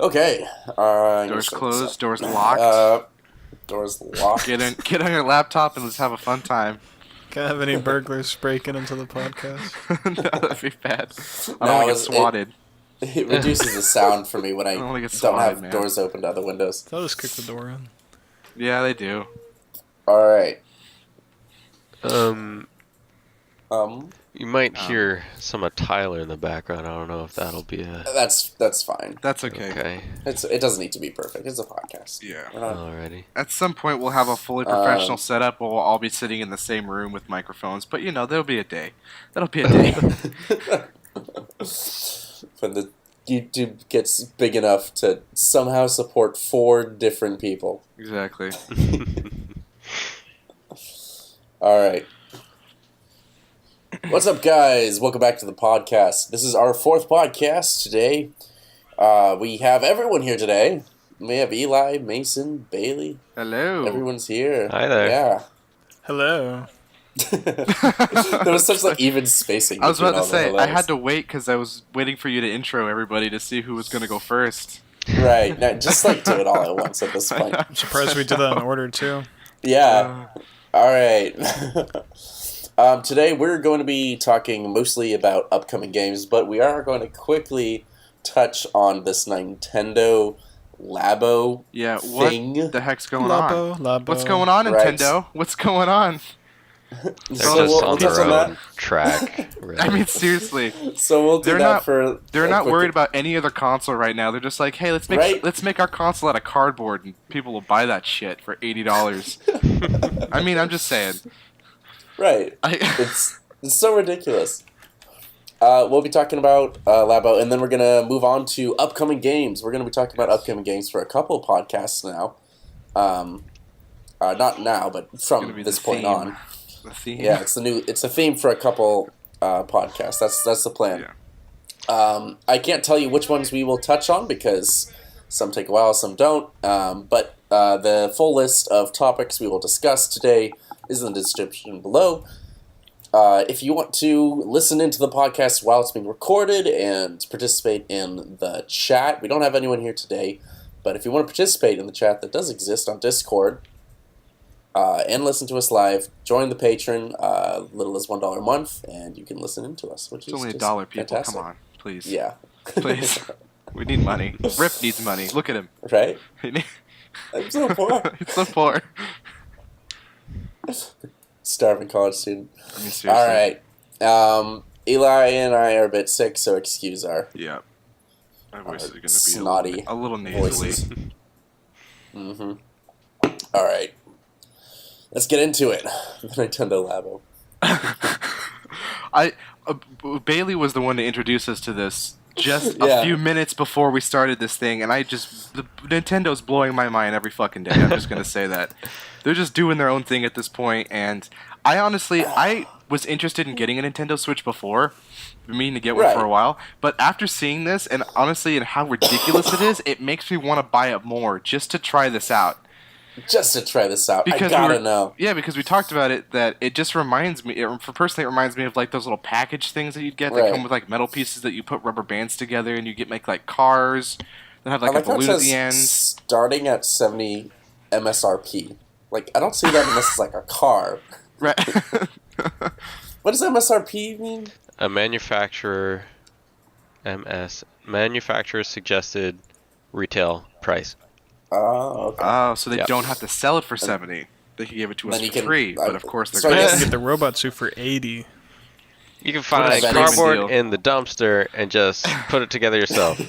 Okay. Doors closed, doors locked. Doors locked. Get on your laptop and let's have a fun time. Can I have any burglars breaking into the podcast? No, that'd be bad. I No, don't want to get swatted. It reduces the sound for me when I I don't wanna get don't swatted, have man. doors open to other windows. They'll just kick the door in. Yeah, they do. All right. You might hear some of Tyler in the background. I don't know if that'll be a... That's fine. That's okay. Okay. It doesn't need to be perfect. It's a podcast. Yeah. Alrighty. At some point, we'll have a fully professional setup where we'll all be sitting in the same room with microphones. But, there'll be a day. That'll be a day. When the YouTube gets big enough to somehow support 4 different people. Exactly. All right. What's up, guys? Welcome back to the podcast. This is our 4th podcast today. We have everyone here today. We have Eli, Mason, Bailey. Hello. Everyone's here. Hi there. Yeah. Hello. There was such even spacing. I was about to say, hellos. I had to wait because I was waiting for you to intro everybody to see who was going to go first. Right. No, just do it all at once at this point. I'm surprised we did that in order, too. Yeah. All right. Today we're going to be talking mostly about upcoming games, but we are going to quickly touch on this Nintendo Labo thing. What the heck's going on? Labo. What's going on, Nintendo? Right. What's going on? They're So just we'll on touch their on own that. track. Really. I mean, seriously. So we'll do They're that not- for... They're a not quick- worried about any other console right now. They're just like, hey, let's make our console out of cardboard, and people will buy that shit for $80. I mean, I'm just saying. Right. It's so ridiculous. We'll be talking about Labo, and then we're going to move on to upcoming games. We're going to be talking about upcoming games for a couple of podcasts now. Not now, but It's gonna from be this the point theme. on. The theme. Yeah, it's a theme for a couple podcasts. That's the plan. Yeah. I can't tell you which ones we will touch on because some take a while, some don't. But the full list of topics we will discuss today is in the description below. If you want to listen into the podcast while it's being recorded and participate in the chat, we don't have anyone here today, but if you want to participate in the chat that does exist on Discord and listen to us live, join the Patreon, little as $1 a month, and you can listen into us, which It's is only just $1, people. fantastic. Come on, please. Yeah. Please. We need money. Rip needs money. Look at him. Right? I'm so poor. He's so poor. Starving college student. I mean, seriously. All right. Eli and I are a bit sick, so excuse our Yeah. My voice is going to be snotty a little nasally. voices. Mm-hmm. All right. Let's get into it. The Nintendo Labo. Bailey was the one to introduce us to this just Yeah. a few minutes before we started this thing, and Nintendo's blowing my mind every fucking day. I'm just gonna say that. They're just doing their own thing at this point, and I was interested in getting a Nintendo Switch before, meaning to get one Right. for a while, but after seeing this, and honestly, and how ridiculous it is, it makes me want to buy it more just to try this out. Just to try this out. Because I gotta know. Yeah, because we talked about it, that it just reminds me, it reminds me of like those little package things that you'd get that Right. come with like metal pieces that you put rubber bands together and you get like cars that have like I a how it balloon at says the end. starting at 70 MSRP. Like, I don't see that unless it's like a car. Right. What does MSRP mean? A manufacturer suggested retail price. Oh, okay. Oh, so they Yep. don't have to sell it for 70. They can give it to us Then you for can- free, but of course they're so I going guess- You can get the robot suit for 80. You can What find a better cardboard deal. in the dumpster and just put it together yourself.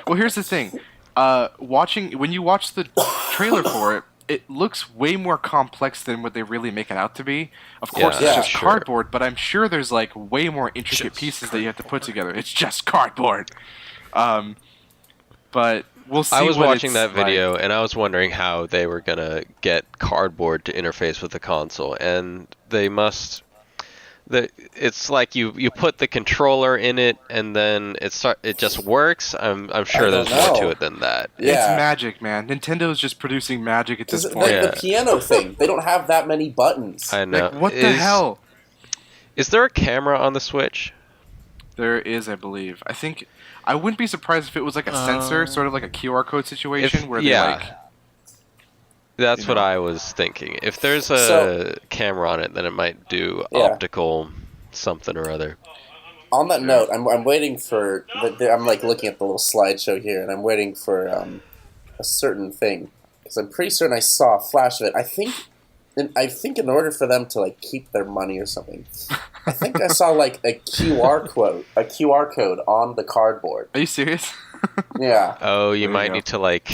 Well, here's the thing. When you watch the trailer for it, it looks way more complex than what they really make it out to be. Of course, Yeah, it's just sure. cardboard, but I'm sure there's like way more intricate pieces that you have to put together. It's just cardboard. But we'll see. I was what watching it's that video like. and I was wondering how they were gonna get cardboard to interface with the console, and they must. It's like you put the controller in it and then it just works. I'm sure I there's don't more know. to it than that. Yeah. It's magic, man. Nintendo's just producing magic at this Because point. Yeah. the piano thing, they don't have that many buttons. I know. Like, what the hell? Is there a camera on the Switch? There is, I believe. I think I wouldn't be surprised if it was like a sensor, sort of like a QR code situation where they like. That's what I was thinking. If there's a camera on it, then it might do optical something or other. On that note, I'm waiting for. I'm like looking at the little slideshow here, and I'm waiting for a certain thing because I'm pretty certain I saw a flash of it. I think in order for them to like keep their money or something, I think I saw like a QR code on the cardboard. Are you serious? Yeah. Oh, you might need to like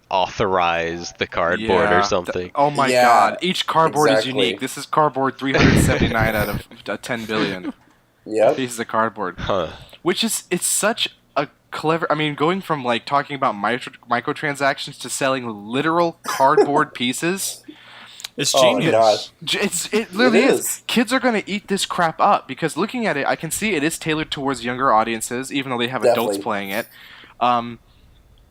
authorize the cardboard or something. Oh my god! Each cardboard is unique. This is cardboard 379 out of 10 billion. Yep. Pieces of cardboard. Huh. Which is it's such a clever. I mean, going from like talking about microtransactions to selling literal cardboard pieces. It's genius. It literally is. Kids are going to eat this crap up because looking at it, I can see it is tailored towards younger audiences, even though they have adults playing it.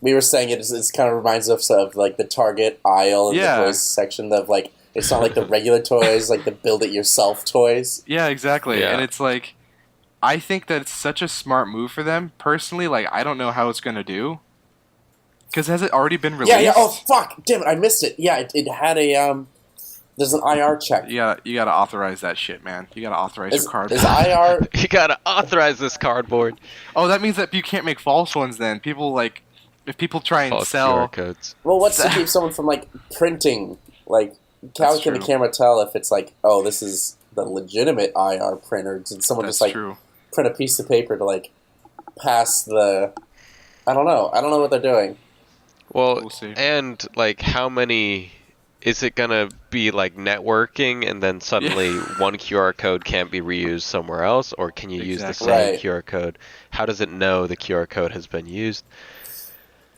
We were saying it kind of reminds us of like the Target aisle in the toys section of like it's not like the regular toys, like the build-it-yourself toys. Yeah, exactly. Yeah. And it's like, I think that it's such a smart move for them. Personally, like I don't know how it's going to do. Because has it already been released? Yeah. Oh fuck! Damn it! I missed it. Yeah, it had a There's an IR check. Yeah, you gotta authorize that shit, man. You gotta authorize your cardboard. Is IR? You gotta authorize this cardboard. Oh, that means that you can't make false ones. Then people like, if people try and False sell QR codes. Well, what's to keep someone from like printing? Like, how can the camera tell if it's like, oh, this is the legitimate IR printer? Did someone just like print a piece of paper to like pass the? I don't know. I don't know what they're doing. Well, we'll see. And like, how many? Is it gonna be like networking, and then suddenly one QR code can't be reused somewhere else, or can you use the same QR code? How does it know the QR code has been used?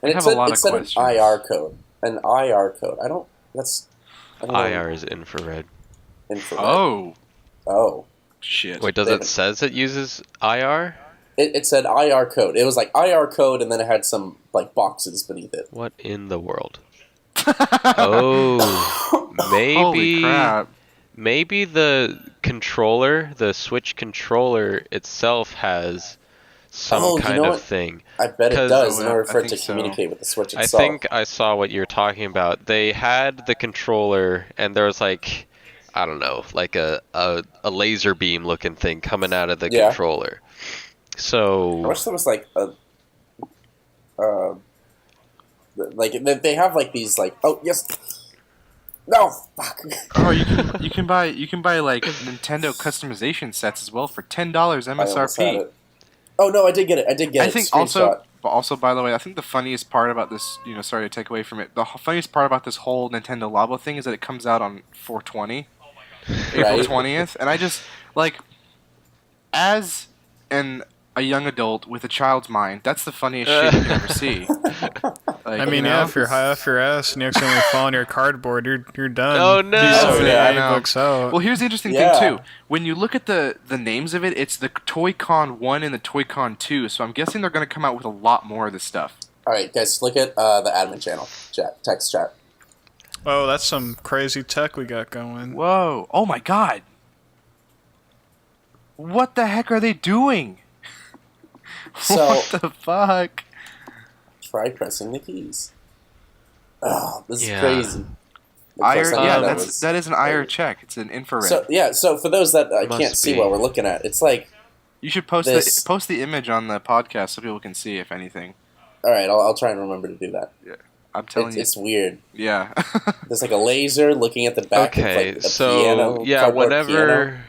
And it said an IR code. An IR code. I don't know. IR is infrared. Oh. Oh. Shit. Wait, does it says it uses IR? It said IR code. It was like IR code, and then it had some like boxes beneath it. What in the world? Oh, Holy crap. Maybe the controller, the Switch controller itself has some kind of thing. I bet it does in order for it to communicate with the Switch itself. I think I saw what you're talking about. They had the controller, and there was like, I don't know, like a laser beam looking thing coming out of the controller. So I wish there was like a like they have like these like no fuck. Oh, you can buy like Nintendo customization sets as well for $10 MSRP. Oh no, I did get it. I think also by the way, I think the funniest part about this, sorry to take away from it, the funniest part about this whole Nintendo Labo thing is that it comes out on 4/20, April 20th, and I just like as a young adult with a child's mind, that's the funniest shit you can ever see. Like, I mean, if you're high off your ass and you accidentally fall on your cardboard, you're done. Oh no! I know. Books out. Well, here's the interesting thing too. When you look at the names of it, it's the Toy-Con 1 and the Toy-Con 2. So I'm guessing they're going to come out with a lot more of this stuff. All right, guys, look at the admin channel text chat. Oh, that's some crazy tech we got going. Whoa! Oh my god! What the heck are they doing? So, what the fuck? Try pressing the keys. Oh, this is crazy. That is an IR check. It's an infrared. So for those that can't see what we're looking at, it's like you should post the image on the podcast so people can see, if anything. All right, I'll try and remember to do that. Yeah, I'm telling you, it's weird. Yeah, there's like a laser looking at the back of like a piano. Yeah, whenever.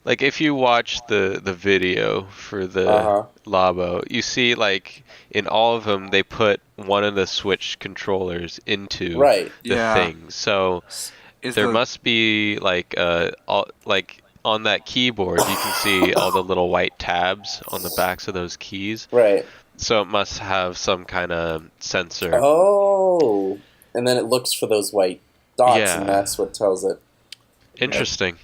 Like, if you watch the video for the Labo, you see, like, in all of them, they put one of the Switch controllers into the thing. So, there must be, like, on that keyboard, you can see all the little white tabs on the backs of those keys. Right. So, it must have some kind of sensor. Oh. And then it looks for those white dots, and that's what tells it. Interesting.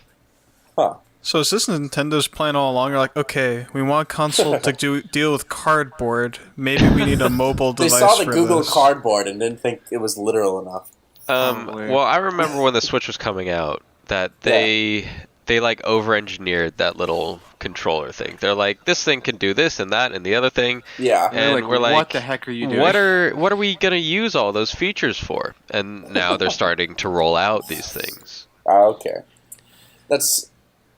Huh. So is this Nintendo's plan all along? They're like, okay, we want a console to deal with cardboard. Maybe we need a mobile device for this. They saw the Google Cardboard and didn't think it was literal enough. Well, I remember when the Switch was coming out that they they like over-engineered that little controller thing. They're like, this thing can do this and that and the other thing. Yeah. And we're like, what the heck are you doing? What are we gonna use all those features for? And now they're starting to roll out these things. Okay. That's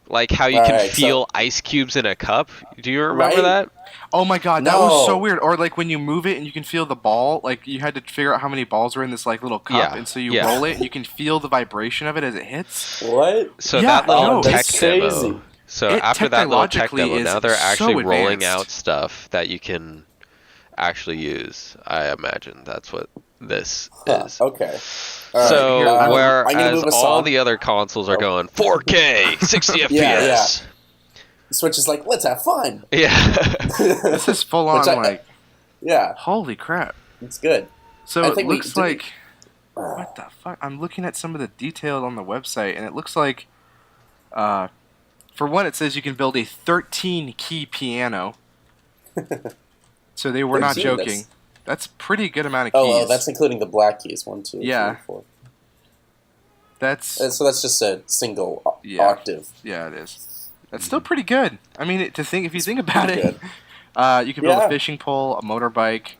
like how you can feel ice cubes in a cup. Do you remember that? Oh my god, that was so weird. Or like when you move it and you can feel the ball, like you had to figure out how many balls were in this like little cup, and so you roll it and you can feel the vibration of it as it hits. What? So that little tech demo. Crazy. So after that little tech demo, now they're actually rolling out stuff that you can actually use. I imagine that's what this is. Okay. So whereas all the other consoles are going 4K, 60 FPS. Yeah. Switch is like, let's have fun. Yeah. This is full on yeah. Holy crap. It's good. So it looks like what the fuck? I'm looking at some of the detail on the website and it looks like for one it says you can build a 13-key piano. So they were not joking. This. That's a pretty good amount of keys. Oh, that's including the black keys. 1, 2, 3, 4. So that's just a single octave. Yeah, it is. That's still pretty good. I mean, if you think about it, you can build a fishing pole, a motorbike.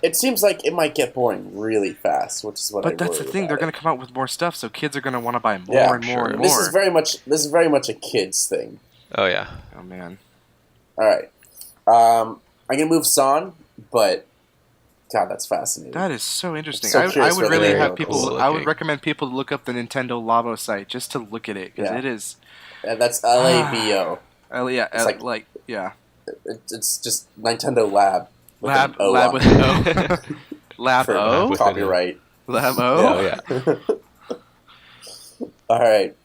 It seems like it might get boring really fast, which is what. But that's the thing; they're going to come out with more stuff, so kids are going to want to buy more and more and more. This is very much a kids thing. Oh yeah. Oh man. All right, I'm gonna move Son, but God, that's fascinating. That is so interesting. I would really have people. I would recommend people to look up the Nintendo Labo site just to look at it because it is. And that's Labo. It's just Nintendo Lab. Lab with an O. Labo. Copyright. Labo. Yeah. All right.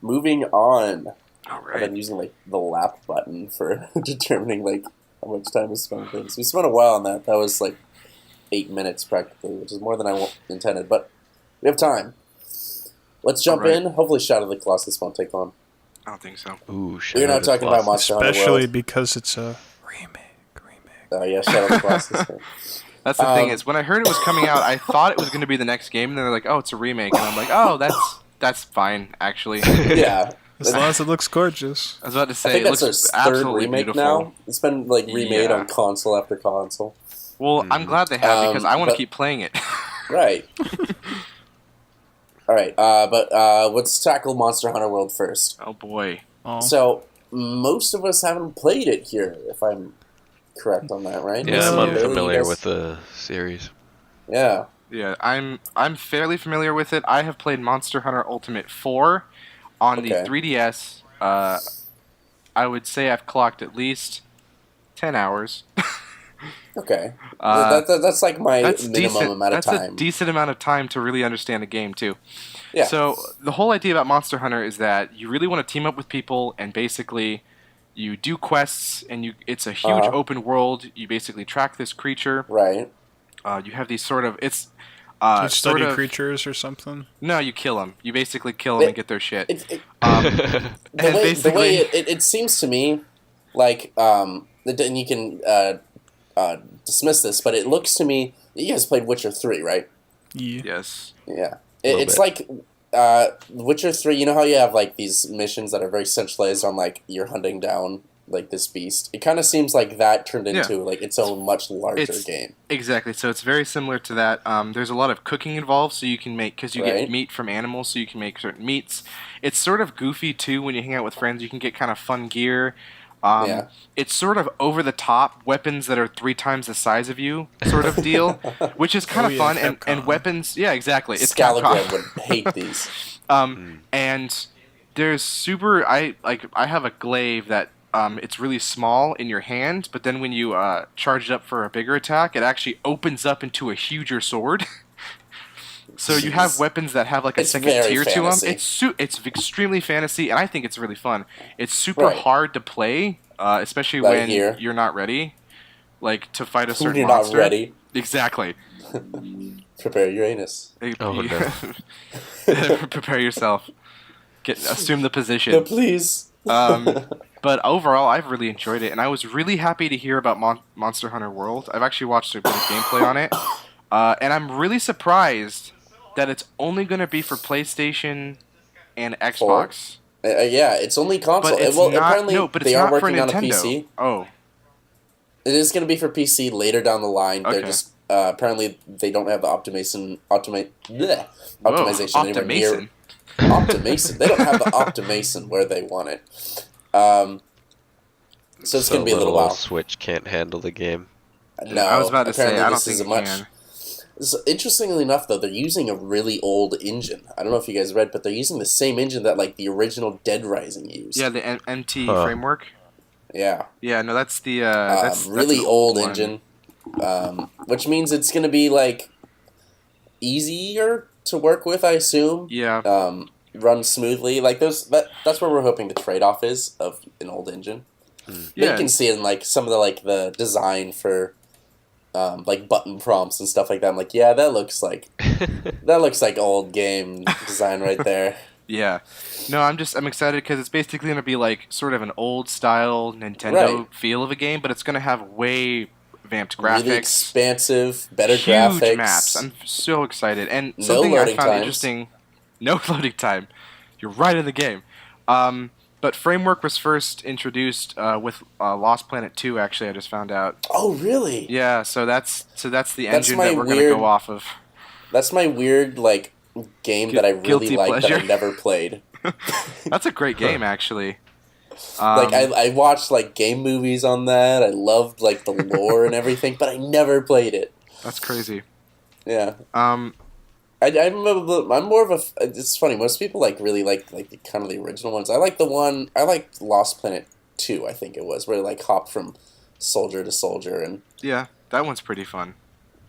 Moving on. All right. I've been using like the lap button for determining like how much time we spend on things. We spent a while on that. That was like 8 minutes practically, which is more than I intended. But we have time. Let's jump in. Hopefully Shadow of the Colossus won't take long. I don't think so. Ooh, We're not talking about Monster Hunter World. Especially because it's a remake. Oh, yeah, Shadow of the Colossus. That's the thing is, when I heard it was coming out, I thought it was going to be the next game, and then they're like, oh, it's a remake. And I'm like, oh, that's fine, actually. Yeah. As long as it looks gorgeous. I was about to say, I think it that's looks their third absolutely remake beautiful. now. It's been like remade on console after console. Well, I'm glad they have because I want to keep playing it. Right. All right, but let's tackle Monster Hunter World first. Oh boy. Oh. So most of us haven't played it here, if I'm correct on that, right? Yeah, I'm unfamiliar with the series. Yeah. Yeah, I'm fairly familiar with it. I have played Monster Hunter Ultimate 4 on the 3DS. I would say I've clocked at least 10 hours. Okay. That's like my minimum amount of time. That's a decent amount of time to really understand a game, too. Yeah. So the whole idea about Monster Hunter is that you really want to team up with people, and basically you do quests, and it's a huge open world. You basically track this creature. Right. You have these sort of... It's you study creatures or something? No, you kill them. You basically kill them and get their shit. The way it seems to me, like, and you can dismiss this, but it looks to me... You guys played Witcher 3, right? Yeah. Yes. Yeah. It's like Witcher 3, you know how you have like these missions that are very centralized on like you're hunting down like this beast? It kind of seems like that turned into like its own much larger game. Exactly. So it's very similar to that. There's a lot of cooking involved, so you can make, because you get meat from animals, so you can make certain meats. It's sort of goofy too when you hang out with friends. You can get kind of fun gear. It's sort of over the top weapons that are 3 times the size of you, sort of deal, which is kind of fun. And weapons, yeah, exactly. It's Scalagram would hate these. And there's I have a glaive that it's really small in your hand, but then when you charge it up for a bigger attack, it actually opens up into a huger sword. So you have weapons that have like a second tier to them. It's extremely fantasy, and I think it's really fun. It's super hard to play, especially when you're not ready, like to fight a certain monster. You're not ready. Exactly. Prepare your anus. Oh no. Prepare yourself. Assume the position. No, please. But overall, I've really enjoyed it, and I was really happy to hear about Monster Hunter World. I've actually watched a bit of gameplay on it, and I'm really surprised that it's only going to be for PlayStation and Xbox. Yeah, it's only console. But it's well, not. apparently No, but it's they are not for working on a Nintendo. PC. Oh, It is going to be for PC later down the line. They're Okay. just apparently they don't have the optimization anywhere near. Optimation. Optimation. They don't have the optimation where they want it. So it's going to be a little while. Switch can't handle the game. No, I was about to say, apparently I don't this think is a it much. can. So, interestingly enough, though, they're using a really old engine. I don't know if you guys read, but they're using the same engine that like the original Dead Rising used. Yeah, the MT framework. Yeah. Yeah, no, that's the that's really an old one. engine, which means it's going to be like easier to work with, I assume. Yeah. Run smoothly. Like that's where we're hoping the trade off is of an old engine. Yeah. You can see it in like some of the design for like button prompts and stuff like that. I'm like, yeah, that looks like old game design right there. Yeah. No, I'm excited because it's basically going to be like sort of an old style Nintendo feel of a game, but it's going to have way vamped graphics. Really expansive, better huge graphics. maps. I'm so excited. And No something I loading found times. interesting, no loading time. You're right in the game. But Framework was first introduced with Lost Planet 2, actually, I just found out. Oh, really? Yeah, so that's the engine my that we're going to weird- go off of. That's my weird like game that I really Guilty like that I pleasure. never played. That's a great game, actually. Like I watched like game movies on that. I loved like the lore and everything, but I never played it. That's crazy. Yeah. I'm more of a. It's funny. Most people like really like the kind of the original ones. I like Lost Planet 2. I think it was where they like hop from soldier to soldier and Yeah, that one's pretty fun.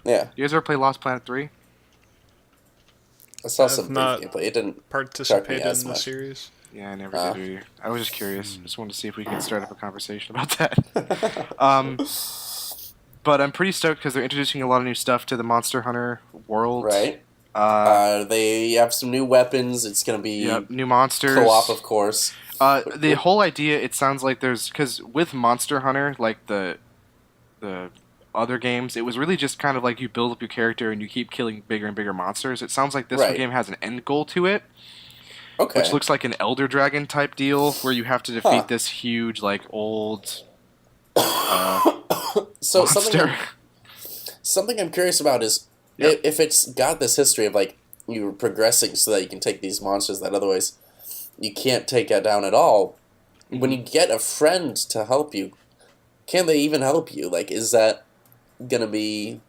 yeah. You guys ever play Lost Planet 3? I saw I've some brief not gameplay. It didn't. Participated as in the much. series. Yeah, I never did either. I was just curious. Just wanted to see if we could start up a conversation about that. But I'm pretty stoked because they're introducing a lot of new stuff to the Monster Hunter world. Right. They have some new weapons. It's gonna be new monsters. co-op, of course. The whole idea, it sounds like because with Monster Hunter, like the other games, it was really just kind of like you build up your character and you keep killing bigger and bigger monsters. It sounds like this game has an end goal to it, Okay. which looks like an Elder Dragon type deal where you have to defeat this huge, like, old So monster. something I'm curious about is if it's got this history of like you progressing so that you can take these monsters that otherwise you can't take it down at all. When you get a friend to help you, can they even help you? Like, is that gonna be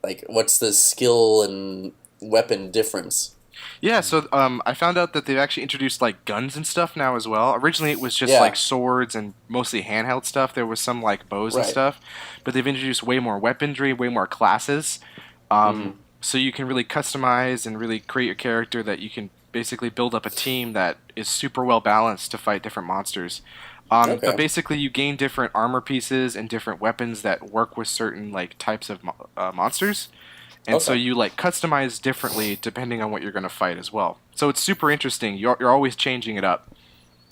like what's the skill and weapon difference? Yeah, so I found out that they've actually introduced like guns and stuff now as well. Originally, it was just Yeah. like swords and mostly handheld stuff. There was some like bows and Right. stuff, but they've introduced way more weaponry, way more classes. So you can really customize and really create your character that you can basically build up a team that is super well balanced to fight different monsters. Okay. But basically, you gain different armor pieces and different weapons that work with certain like types of monsters. And so Okay. you like customize differently depending on what you're going to fight as well. So it's super interesting. You're always changing it up.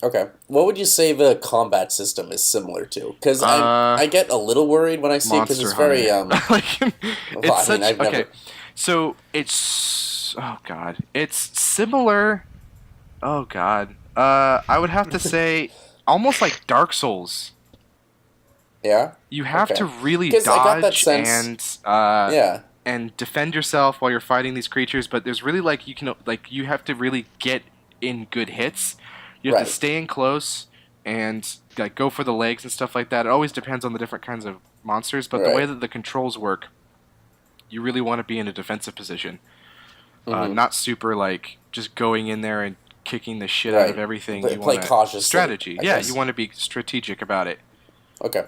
Okay. What would you say the combat system is similar to? Because I get a little worried when I see it because it's very Like, it's I mean, I've okay. never- So it's it's similar. Oh god, I would have to say almost like Dark Souls. Yeah. You have Okay. to really 'Cause I got that dodge sense- and Yeah. and defend yourself while you're fighting these creatures. But there's really like you have to really get in good hits. You have Right. to stay in close and like go for the legs and stuff like that. It always depends on the different kinds of monsters, but the Right. way that the controls work, you really want to be in a defensive position, Mhm. not super like just going in there and kicking the shit out Right. of everything. Play You want cautiously, strategy. I Yeah, guess. you want to be strategic about it. Okay.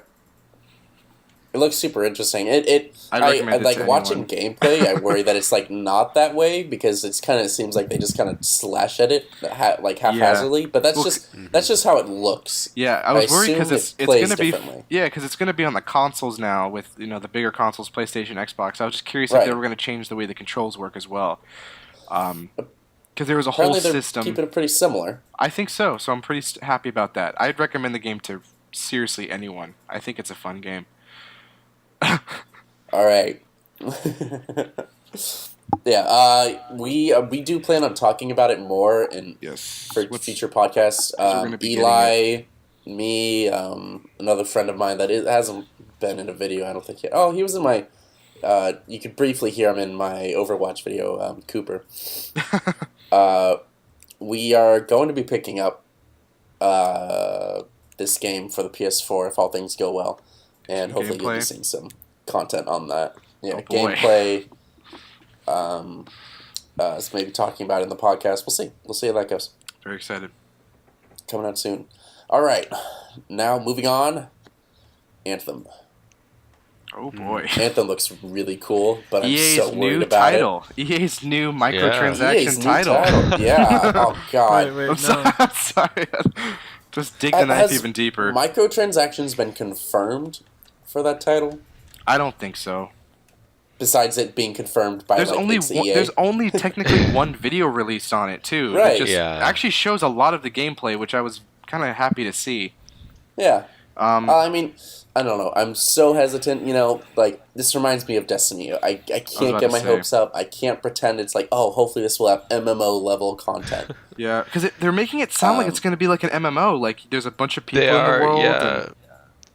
It looks super interesting. I'd recommend it like to watching anyone. gameplay. I worry that it's like not that way because it's kind of seems like they just kind of slash at it like haphazardly. But that's just how it looks. Yeah, I was worried assume because it's it plays gonna be differently. because it's gonna be on the consoles now with the bigger consoles, PlayStation, Xbox. I was just curious if Right. they were gonna change the way the controls work as well, because there was a whole Apparently, they're system. keeping it pretty similar. I think so, so I'm pretty happy about that. I'd recommend the game to seriously anyone. I think it's a fun game. All right. We do plan on talking about it more in Yes. for future podcasts. we're gonna be Eli, me, another friend of mine that hasn't been in a video, I don't think yet. Oh, he was in my. You could briefly hear him in my Overwatch video, Cooper. We are going to be picking up this game for the PS4 if all things go well, and hopefully you'll be seeing some content on that. Yeah, gameplay. So maybe talking about it in the podcast. We'll see how that goes. Very excited. Coming out soon. All right, now moving on. Anthem. Oh boy. Anthem looks really cool, but I'm EA's so worried new about title. EA's new microtransaction EA's new title. Yeah. Oh god. Wait, I'm sorry. Just dig the knife Has even deeper. Microtransactions been confirmed for that title? I don't think so. Besides it being confirmed by There's only EA? there's only technically one video released on it too. Right. It just actually shows a lot of the gameplay, which I was kind of happy to see. Yeah. I mean, I don't know. I'm so hesitant. Like this reminds me of Destiny. I can't get my hopes up. I can't pretend it's like, oh, hopefully this will have MMO level content. Yeah, because they're making it sound like it's going to be like an MMO. Like there's a bunch of people in the world. Yeah.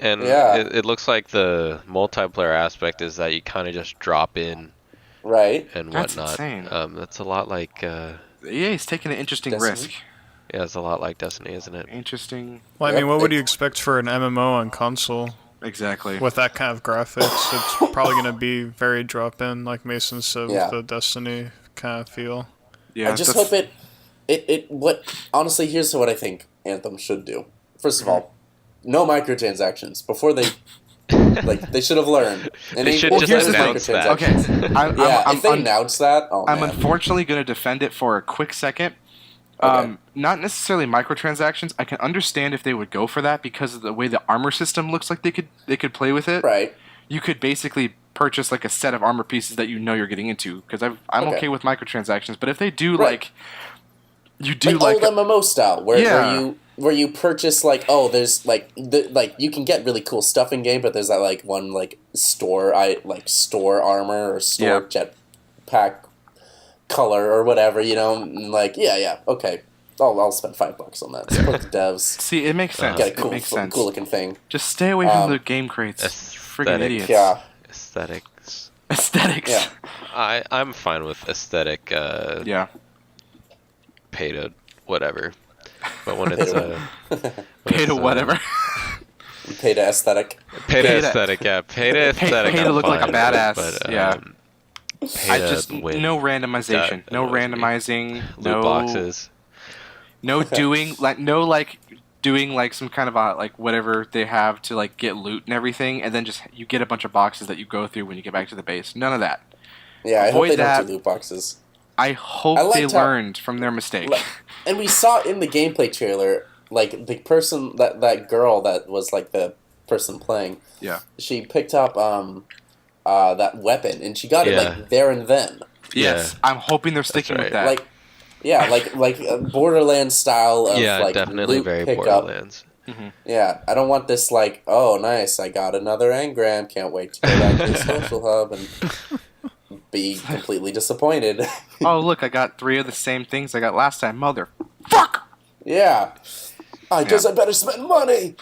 And it looks like the multiplayer aspect is that you kind of just drop in, right, and That's whatnot. insane. That's a lot like EA's taking an interesting Destiny? risk. yeah, it's a lot like Destiny, isn't it? Interesting. Well, I mean, what would you expect for an MMO on console Exactly. with that kind of graphics? It's probably going to be very drop-in, like Mason said, with the Destiny kind of feel. Yeah. I just hope honestly, here's what I think Anthem should do. First of all, no microtransactions before they they should have learned. And They should just announce that. Okay. If they announce that, I'm man. unfortunately going to defend it for a quick second. Okay. Not necessarily microtransactions. I can understand if they would go for that because of the way the armor system looks like they could play with it. Right. You could basically purchase like a set of armor pieces that you know you're getting into. Because I'm okay with microtransactions, but if they do Right. you do old MMO style where you purchase there's you can get really cool stuff in game, but there's that one store armor or store jetpack color or whatever, and okay, I'll spend $5 on that. Support the devs. See, it makes sense. Get a It makes sense. cool looking thing. Just stay away from the game crates. Friggin' idiots. Yeah. Aesthetics. Aesthetics. Yeah. I'm fine with aesthetic. Yeah. Pay to whatever, but when it's Pay to whatever. Pay to aesthetic. Pay to aesthetic, yeah. Pay to aesthetic. Pay to I'm look like a fine badass. with, but, Yeah. pay I to just win. no randomization. That No annoys me. randomizing. Loot boxes. No doing doing some kind of whatever they have to get loot and everything, and then just you get a bunch of boxes that you go through when you get back to the base. None of that. Yeah, I hope Avoid they that. don't do loot boxes. I hope they learned from their mistake. And we saw in the gameplay trailer, the person that girl that was the person playing. Yeah. She picked up that weapon and she got it there and then. Yes, Yeah. I'm hoping they're sticking with that. Like a Borderlands style of definitely loot very pickup. Borderlands. Yeah, I don't want this oh nice, I got another engram, can't wait to go back to the social hub and be completely disappointed. Oh look, I got 3 of the same things I got last time. Mother. Fuck. Yeah. I guess I better spend money.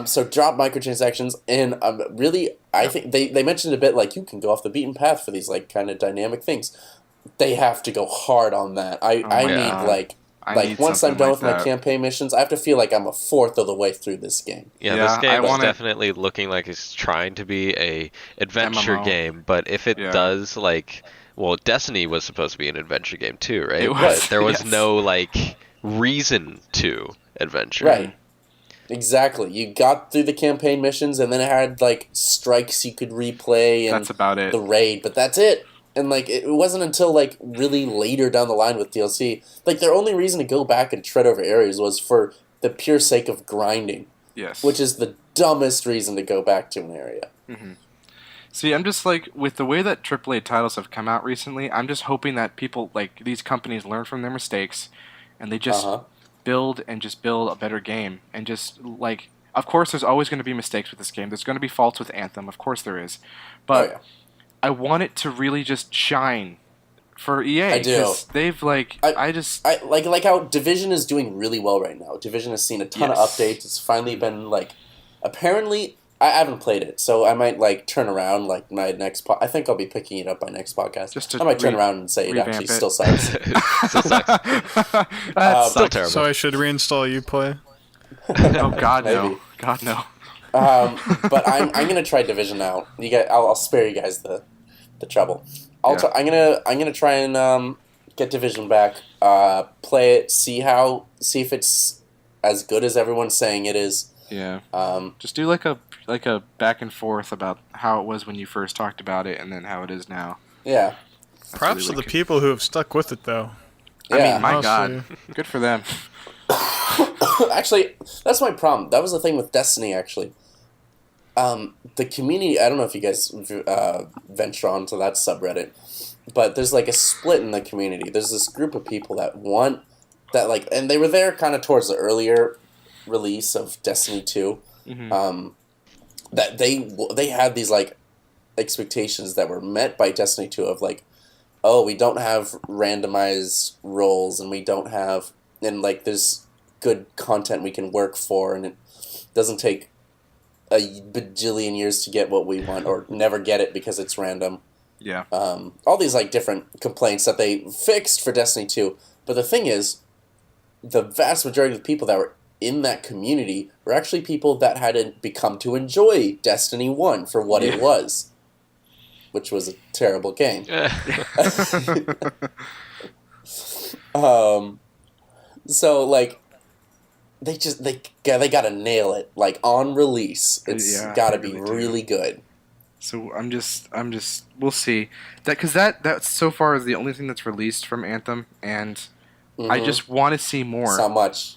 So drop microtransactions, and really, I think they mentioned a bit you can go off the beaten path for these kind of dynamic things. They have to go hard on that. I need once I'm done with my campaign missions, I have to feel like I'm a fourth of the way through this game. Yeah, this game is definitely looking like it's trying to be a adventure MMO. game, but if it does Destiny was supposed to be an adventure game too, right? It was, But there was yes. no reason to adventure. Right. Exactly. You got through the campaign missions, and then it had strikes you could replay, and That's about it. the raid, but that's it. And it wasn't until really later down the line with DLC, their only reason to go back and tread over areas was for the pure sake of grinding. Yes. Which is the dumbest reason to go back to an area. Mm-hmm. See, I'm just with the way that AAA titles have come out recently, I'm just hoping that people these companies learn from their mistakes, and they just build a better game, and just of course there's always going to be mistakes with this game. There's going to be faults with Anthem, of course there is, but I want it to really just shine for EA. I do. 'Cause they've like I like how Division is doing really well right now. Division has seen a ton of updates. It's finally been like, apparently, I haven't played it, so I might like turn around like my next. I think I'll be picking it up by next podcast. I might turn around and say it actually still sucks. Still sucks. Still terrible. So I should reinstall Uplay. Oh God, no! Maybe. God, no! But I'm gonna try Division now. You guys, I'll spare you guys the trouble. I'm gonna try and get Division back. Play it. See if it's as good as everyone's saying it is. Yeah. Just do like a back and forth about how it was when you first talked about it, and then how it is now. Yeah. Props to the people who have stuck with it, though. Yeah. I mean, my Honestly. God, good for them. Actually, that's my problem. That was the thing with Destiny, actually. The community, I don't know if you guys venture onto that subreddit, but there's like a split in the community. There's this group of people that want that, like, and they were there kind of towards the earlier release of Destiny 2. Mm-hmm. That they had these like expectations that were met by Destiny 2 of like, oh, we don't have randomized roles, and we don't have, and like there's good content we can work for, and it doesn't take a bajillion years to get what we want, or never get it because it's random. Yeah. All these like different complaints that they fixed for Destiny 2. But the thing is, the vast majority of the people that were in that community were actually people that had become to enjoy Destiny 1 for what it was, which was a terrible game. So like, they gotta nail it, like on release. It's gotta be really good. So I'm just we'll see that, because that so far is the only thing that's released from Anthem, and I just want to see more. It's not much.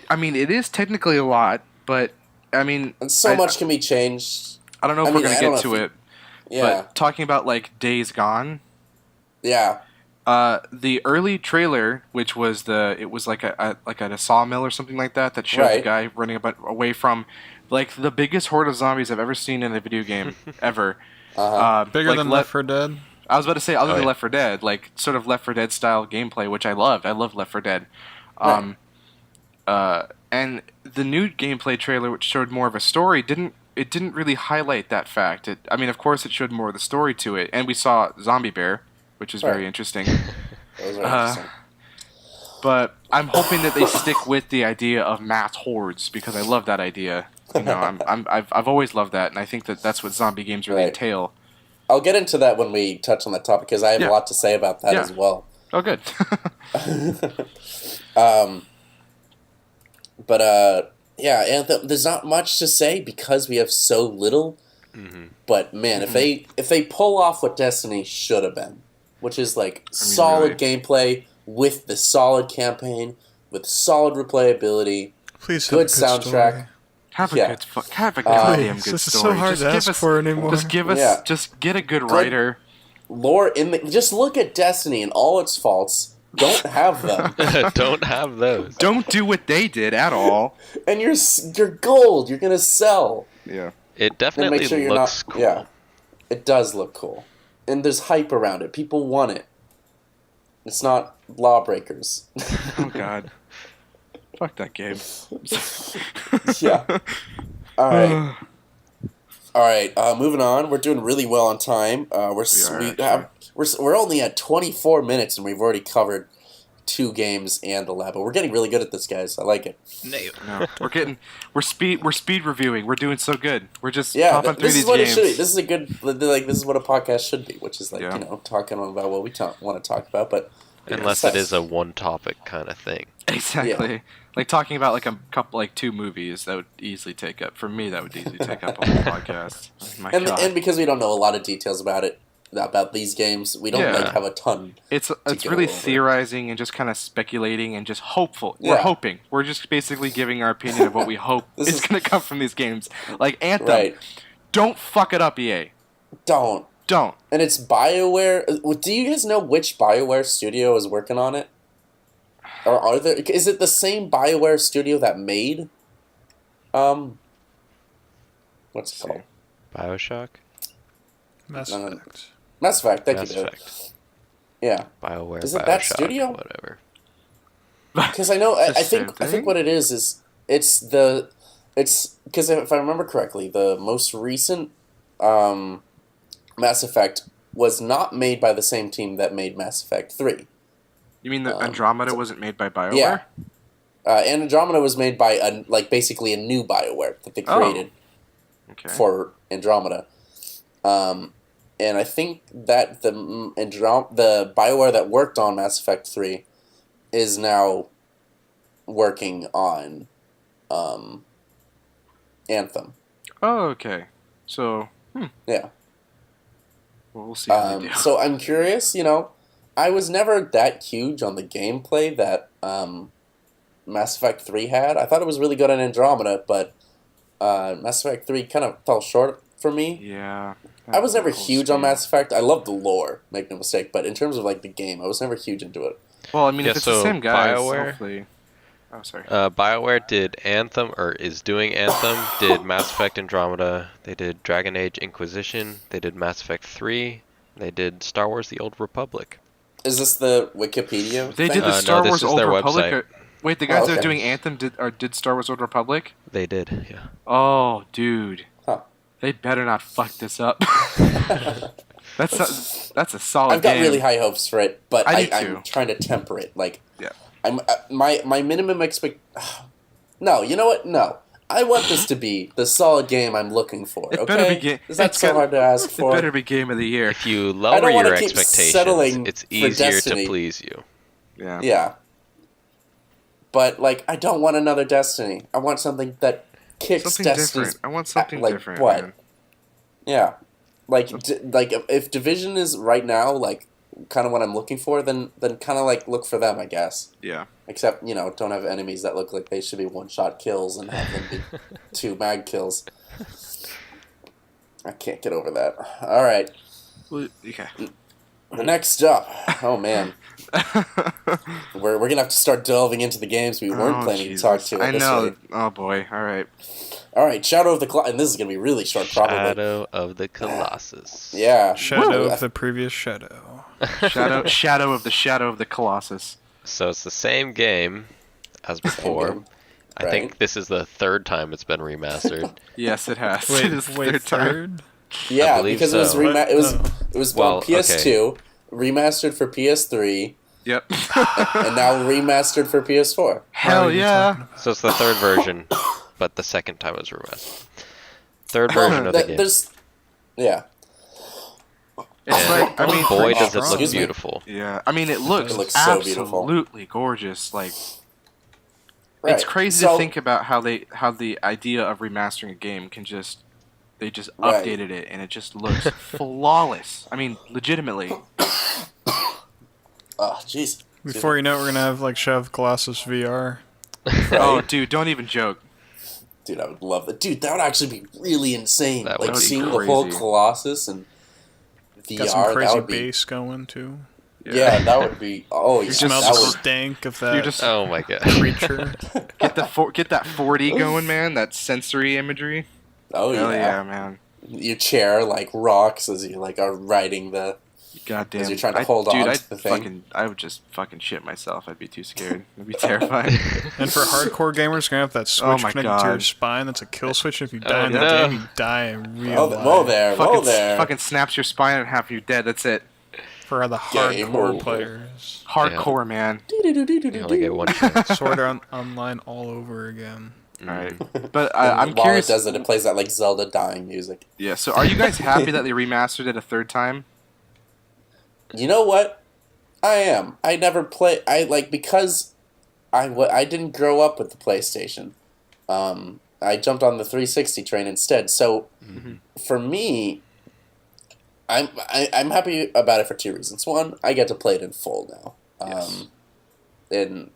I mean, it is technically a lot, but I mean, And so much can be changed. I don't know if we're gonna get to it. Yeah. But talking about like Days Gone. Yeah. The early trailer, which was it was like a sawmill or something like that showed the guy running away from like the biggest horde of zombies I've ever seen in a video game ever. Bigger like than Left 4 Dead? I was about to say other than Left 4 Dead, like sort of Left 4 Dead style gameplay, which I love. I love Left 4 Dead. And the new gameplay trailer, which showed more of a story, didn't really highlight that fact. I mean, of course, it showed more of the story to it, and we saw Zombie Bear, which is very interesting. That was very interesting. But I'm hoping that they stick with the idea of mass hordes, because I love that idea. You know, I've always loved that, and I think that's what zombie games really entail. I'll get into that when we touch on that topic, because I have a lot to say about that as well. Oh, good. Anthem, there's not much to say because we have so little. Mm-hmm. But man, if they pull off what Destiny should have been, which is like solid gameplay with the solid campaign, with solid replayability, please good soundtrack. Story. Have a goddamn good story. This is so hard to ask for anymore. Just get a good writer. Lore just look at Destiny and all its faults. Don't have them. Don't have those. Don't do what they did at all. And you're gold. You're gonna sell. Yeah. It definitely looks cool. Yeah, it does look cool, and there's hype around it. People want it. It's not Lawbreakers. Oh God. Fuck that game. Yeah. All right. Moving on. We're doing really well on time. We're only at 24 minutes, and we've already covered 2 games and the Labo. We're getting really good at this, guys. I like it. No, we're speed reviewing. We're doing so good. We're just popping through these games. It should be. This is a good. This is what a podcast should be, which is like talking about what we want to talk about, but. Unless it is a one topic kind of thing. Exactly. Yeah. Like talking about like a couple, like 2 movies, that would easily take up, for me, that would easily take up a whole podcast. Oh, and because we don't know a lot of details about these games, we don't have a ton. It's really theorizing and just kind of speculating and just hopeful. We're hoping. We're just basically giving our opinion of what we hope is going to come from these games. Like Anthem. Right. Don't fuck it up, EA. Don't. And it's BioWare. Do you guys know which BioWare studio is working on it? Or is it the same BioWare studio that made what's it called? BioShock? Mass Effect. Mass Effect. Thank Mass you, Dave. Effect. Yeah. BioWare, Is it that Bioshock, studio? whatever. Because I know, It's the I same think thing? what it is it's because if I remember correctly, the most recent Mass Effect was not made by the same team that made Mass Effect 3. You mean the Andromeda wasn't made by BioWare? Yeah. And Andromeda was made by basically a new BioWare that they created for Andromeda. And I think that the BioWare that worked on Mass Effect 3 is now working on Anthem. Oh, okay. So, Yeah. well, we'll see how they do. So I'm curious, I was never that huge on the gameplay that Mass Effect 3 had. I thought it was really good on Andromeda, but Mass Effect 3 kind of fell short for me. Yeah. I was never whole huge on scale. Mass Effect. I love the lore, make no mistake, but in terms of the game, I was never huge into it. Well, I mean, Yeah, if it's the so same guys, BioWare- hopefully. Oh, sorry. BioWare did Anthem, or is doing Anthem, did Mass Effect Andromeda, they did Dragon Age Inquisition, they did Mass Effect 3, they did Star Wars The Old Republic. Is this the Wikipedia They thing? did the no, Star this Wars is Old their Republic. website. Wait, the guys that okay. are doing Anthem did Star Wars Old Republic? They did, yeah. Oh, dude. Huh. They better not fuck this up. That's a solid I've got game. really high hopes for it, but I do too. I'm trying to temper it. Yeah. I'm my minimum expect. No, you know what? No, I want this to be the solid game I'm looking for. It Okay, better be is that so hard to ask It for? better be game of the year. If you I lower don't wanna your keep expectations, settling it's for easier Destiny. to please you. Yeah. Yeah, but I don't want another Destiny. I want something that kicks Something Destiny's. different. I want something different. What? Man. Yeah, if Division is right now kind of what I'm looking for, then kind of look for them, I guess. Yeah. Except, don't have enemies that look like they should be one-shot kills and have them be 2 mag kills. I can't get over that. All right. Well, okay. Next up. Oh, man. We're going to have to start delving into the games we weren't planning to talk to. I at this know. rate. Oh boy. All right. All right. Shadow of the Colossus. And this is going to be really short, probably. Shadow of the Colossus. Yeah. Shadow Woo. of the previous shadow. Shadow of the Colossus. So it's the same game as before. game, I right. think this is the third time it's been remastered. Yes, it has. Wait, it is the third time. third? Yeah, believe because so. it was Well, on PS2, remastered for PS3, Yep. and now remastered for PS4. Hell Are you yeah. So it's the third version, but the second time it was remastered. Third version of the game. Yeah. It's And like, I mean, boy, does it look Excuse me. beautiful. yeah. I mean, it looks, It looks so beautiful. absolutely gorgeous. Like, Right. it's crazy to think about how the idea of remastering a game they just Right. updated it and it just looks flawless. I mean, legitimately. Oh, jeez. Before you know it, we're going to have Shadow of the Colossus VR. Oh, dude, don't even joke. Dude, I would love that. Dude, that would actually be really insane. That would be seeing the whole crazy. Colossus and VR, Got some that crazy would be... bass going, too. Yeah, that would be... Oh, yeah. You just smell that the would... stank of You're that just Oh my god. creature. get that 4D going, man. That sensory imagery. Oh, Hell yeah. yeah, man. Your chair, rocks as you, are riding the... Goddamn. As you're trying to hold on to the thing. I would just fucking shit myself. I'd be too scared. I'd be terrified. And for hardcore gamers, you're going to have that switch Oh my connected to your God. spine. That's a kill switch. If you die in no. that game, you die in real Oh, life. whoa there, whoa fucking, there. fucking snaps your spine and half you're dead. That's it. For the Game hardcore over. players. Hardcore, man. You only get one chance. Sword Art Online all over again. All right. But I'm While curious. it does it plays that, Zelda dying music. Yeah. So are you guys happy that they remastered it a third time? You know what? I am. I never play. Because I didn't grow up with the PlayStation. I jumped on the 360 train instead. So for me, I'm happy about it for 2 reasons. One, I get to play it in full now. Yes. And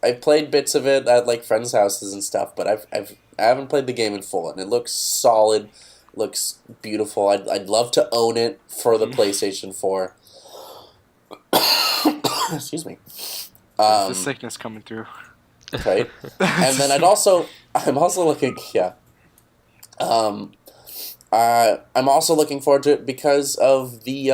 I've played bits of it at friends' houses and stuff, but I haven't played the game in full, and it looks solid, looks beautiful. I'd love to own it for the PlayStation 4. Excuse me. The sickness coming through. Right? And then I'm also looking, yeah. I'm also looking forward to it because of the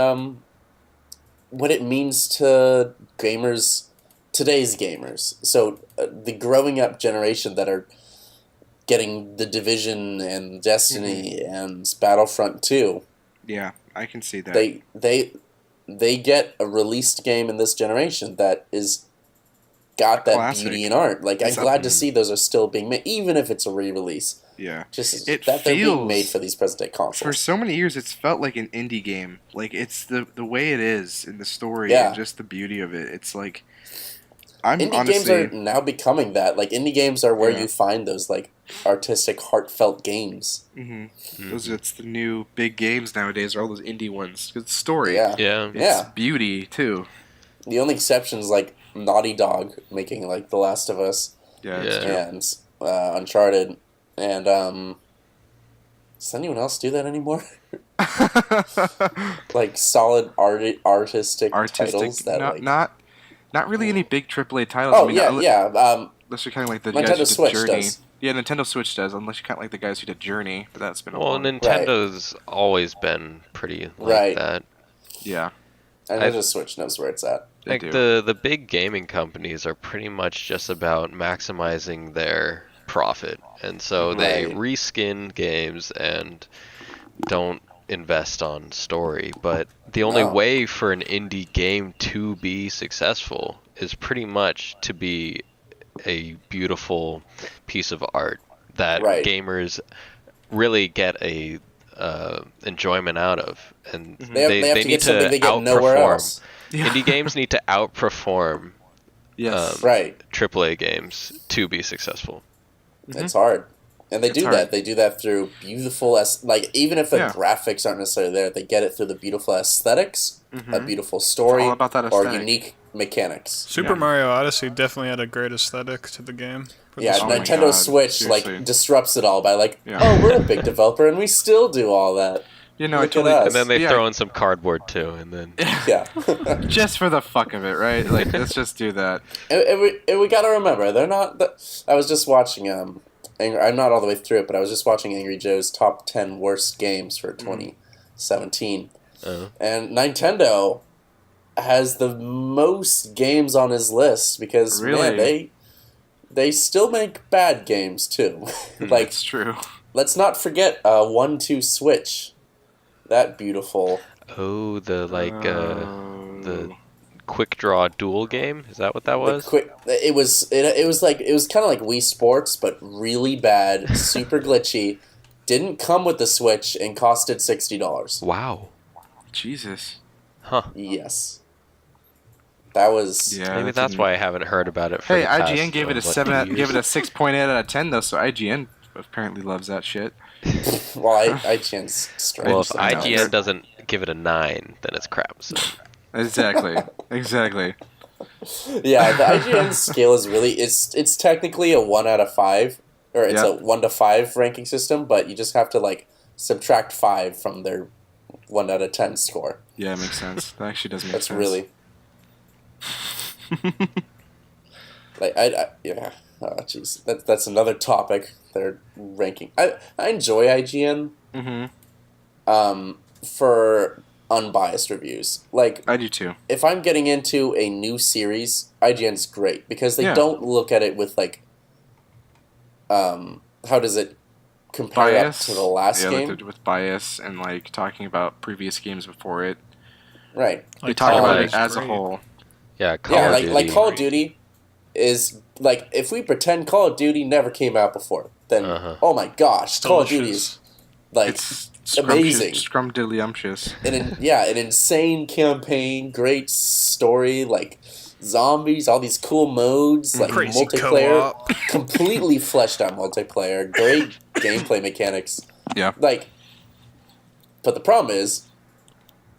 what it means to gamers, today's gamers. So the growing up generation that are getting The Division and Destiny and Battlefront 2. Yeah, I can see that. They get a released game in this generation that is got that Classic. beauty in art. Like, I'm glad to see those are still being made, even if it's a re-release. Yeah. Just It that they're being feels- made for these present day consoles. For so many years, it's felt like an indie game. Like, it's the way it is in the story Yeah. and just the beauty of it. It's like, I'm Indie honestly... games are now becoming that. Like, indie games are where Yeah. you find those, like, artistic, heartfelt games. It's the new big games nowadays, are all those indie ones. It's story. Yeah. Yeah. It's beauty, too. The only exceptions, like, Naughty Dog making, like, The Last of Us Yeah, Yeah. it's true. and Uncharted. And, does anyone else do that anymore? Like, solid artistic titles that, not, like... not really any big AAA titles. Oh, I mean, yeah, yeah. Unless you're kind of like the Nintendo guys who did Switch Journey. does. Yeah, Nintendo Switch does, unless you count like the guys who did Journey, but that's been a Well, while. Nintendo's always been pretty like Right. that. Yeah, And Nintendo Switch knows where it's at. they Like do. the big gaming companies are pretty much just about maximizing their profit, and so they Right. reskin games and don't invest on story. But the only No. way for an indie game to be successful is pretty much to be a beautiful piece of art that Right. gamers really get a enjoyment out of, and They have to need get to something they get nowhere outperform. else. Indie games need to outperform Yes. Right. AAA games to be successful. It's hard. And they It's do hard. that. They do that through beautiful... like, even if the Yeah. graphics aren't necessarily there, they get it through the beautiful aesthetics, a beautiful story, all about that or aesthetic. unique mechanics. Super Yeah. Mario Odyssey definitely had a great aesthetic to the game. for Yeah, this Oh my one. Nintendo God, Switch, seriously. like, disrupts it all by, like, Yeah. oh, we're a big developer, and we still do all that. You know, I Look at totally. us. And then they Yeah. throw in some cardboard too, and then Yeah. Just for the fuck of it, right? Like, let's just do that. And we gotta remember, they're not... I was just watching... I'm not all the way through it, but I was just watching Angry Joe's top 10 worst games for 2017. And Nintendo has the most games on his list because, man, Really? they still make bad games, too. Like, It's true. let's not forget 1-2 Switch. That beautiful... oh, the Oh. the quick draw duel game. Is that what that the was? it was kind of like Wii Sports, but really bad, super glitchy. Didn't come with the Switch and costed $60. Wow. Jesus. Huh. Yes, that was Yeah. Maybe that's why I haven't heard about it. For Hey, the past, IGN gave it a what, 7. 2 Gave it a years? 6.8 out of 10 though. So IGN apparently loves that shit. well. IGN's strange. Well, if sometimes. IGN doesn't give it a 9, then it's crap. So. Exactly. Exactly. Yeah, the IGN scale is really it's technically a 1 out of 5, or it's Yeah. a 1 to 5 ranking system, but you just have to like subtract 5 from their 1 out of 10 score. Yeah, it makes sense. That actually does make That's sense. really like yeah. Oh, jeez, that's another topic. They're ranking. I enjoy IGN for unbiased reviews. Like, I do too. if I'm getting into a new series, IGN's great because they Yeah. don't look at it with like, how does it compare Bias up to the last yeah, game? like with bias and like talking about previous games before it. Right. They Like talk Call about of it Duty's as a great. whole. Yeah, Call Yeah, of like Duty. Call of Duty is like, if we pretend Call of Duty never came out before, then oh my gosh, Call of Duty is like It's amazing. Scrumdiddlyumptious. An insane campaign, great story, like zombies, all these cool modes, like Crazy multiplayer, co-op. completely fleshed out multiplayer, great gameplay mechanics. Yeah. Like, but the problem is,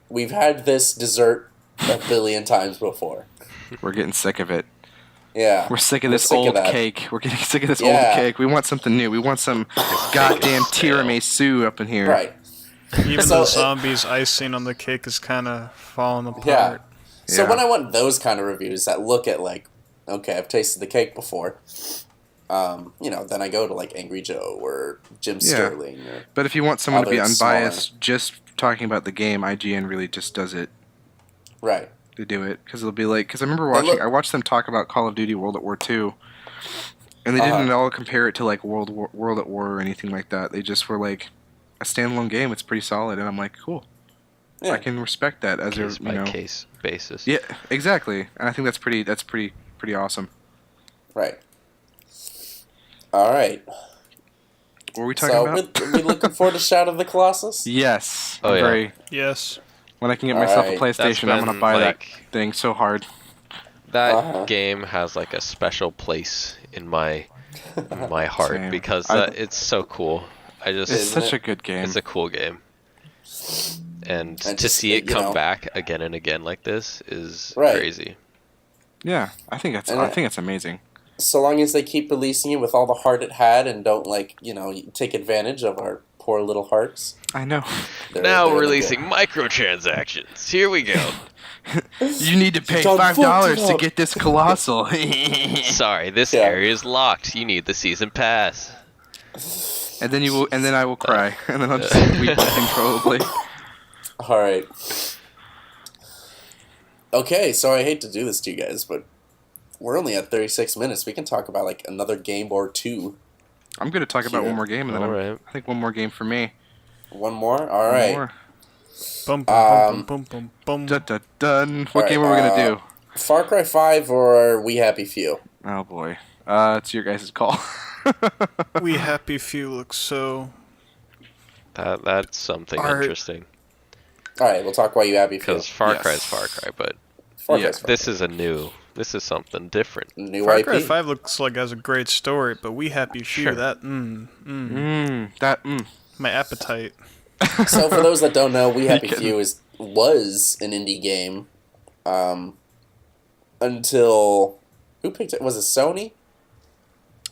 we've had this dessert a billion times before. We're getting sick of it. Yeah, We're sick of We're this sick of old that. cake. We're getting sick of this Yeah. old cake. We want something new. We want some goddamn tiramisu up in here. right. Even So the it- zombies icing on the cake is kind of falling apart. Yeah. So Yeah. when I want those kind of reviews that look at like, okay, I've tasted the cake before, then I go to like Angry Joe or Jim Yeah. Sterling. Or But if you want someone to be other unbiased, just talking about the game, IGN really just does it right. to do it. Because it'll be like, because I remember I watched them talk about Call of Duty World at War II, and they didn't at all compare it to like World at War or anything like that. They just were like, a standalone game. It's pretty solid, and I'm like, cool. Yeah. I can respect that as Case a by case basis. Yeah, exactly. And I think that's pretty awesome. Right. All right. What were we talking about? Are we looking forward to Shadow of the Colossus? Yes. Oh, I'm yeah. very. Yes. When I can get myself a Alright. PlayStation, I'm gonna been, buy that like- thing so hard. That game has like a special place in my heart Same. because I- it's so cool. It's Isn't such it? a good game. It's a cool game. And to just, see it you come know- back again and again like this is Right. crazy. Yeah, I think And it's amazing. So long as they keep releasing it with all the heart it had and don't take advantage of our poor little hearts. I know. Now they're releasing microtransactions. Here we go. You need to pay John $5 to fucked it get this colossal. Sorry, this Yeah. area is locked. You need the season pass. and then I will cry, and then I'll just weep uncontrollably. All right. Okay, so I hate to do this to you guys, but we're only at 36 minutes. We can talk about like another game or two. I'm gonna talk about Here. one more game, and then Alright. I think one more game for me. One more? All One right. more. Bum bum bum bum bum Dun, bum. dun, dun. What Alright, game are we gonna do? Far Cry 5 or We Happy Few? Oh boy. It's your guys' call. We Happy Few looks so. That's something Art. interesting. All right, we'll talk about You Happy Few. Because Far Yes. Cry is Far Cry, but Far yeah, Cry's Far this is something different. Cry. New Far IP. Cry 5 looks like it has a great story, but We Happy Few, Sure. that, my appetite. So for those that don't know, We Happy kidding? Few was an indie game until who picked it? Was it Sony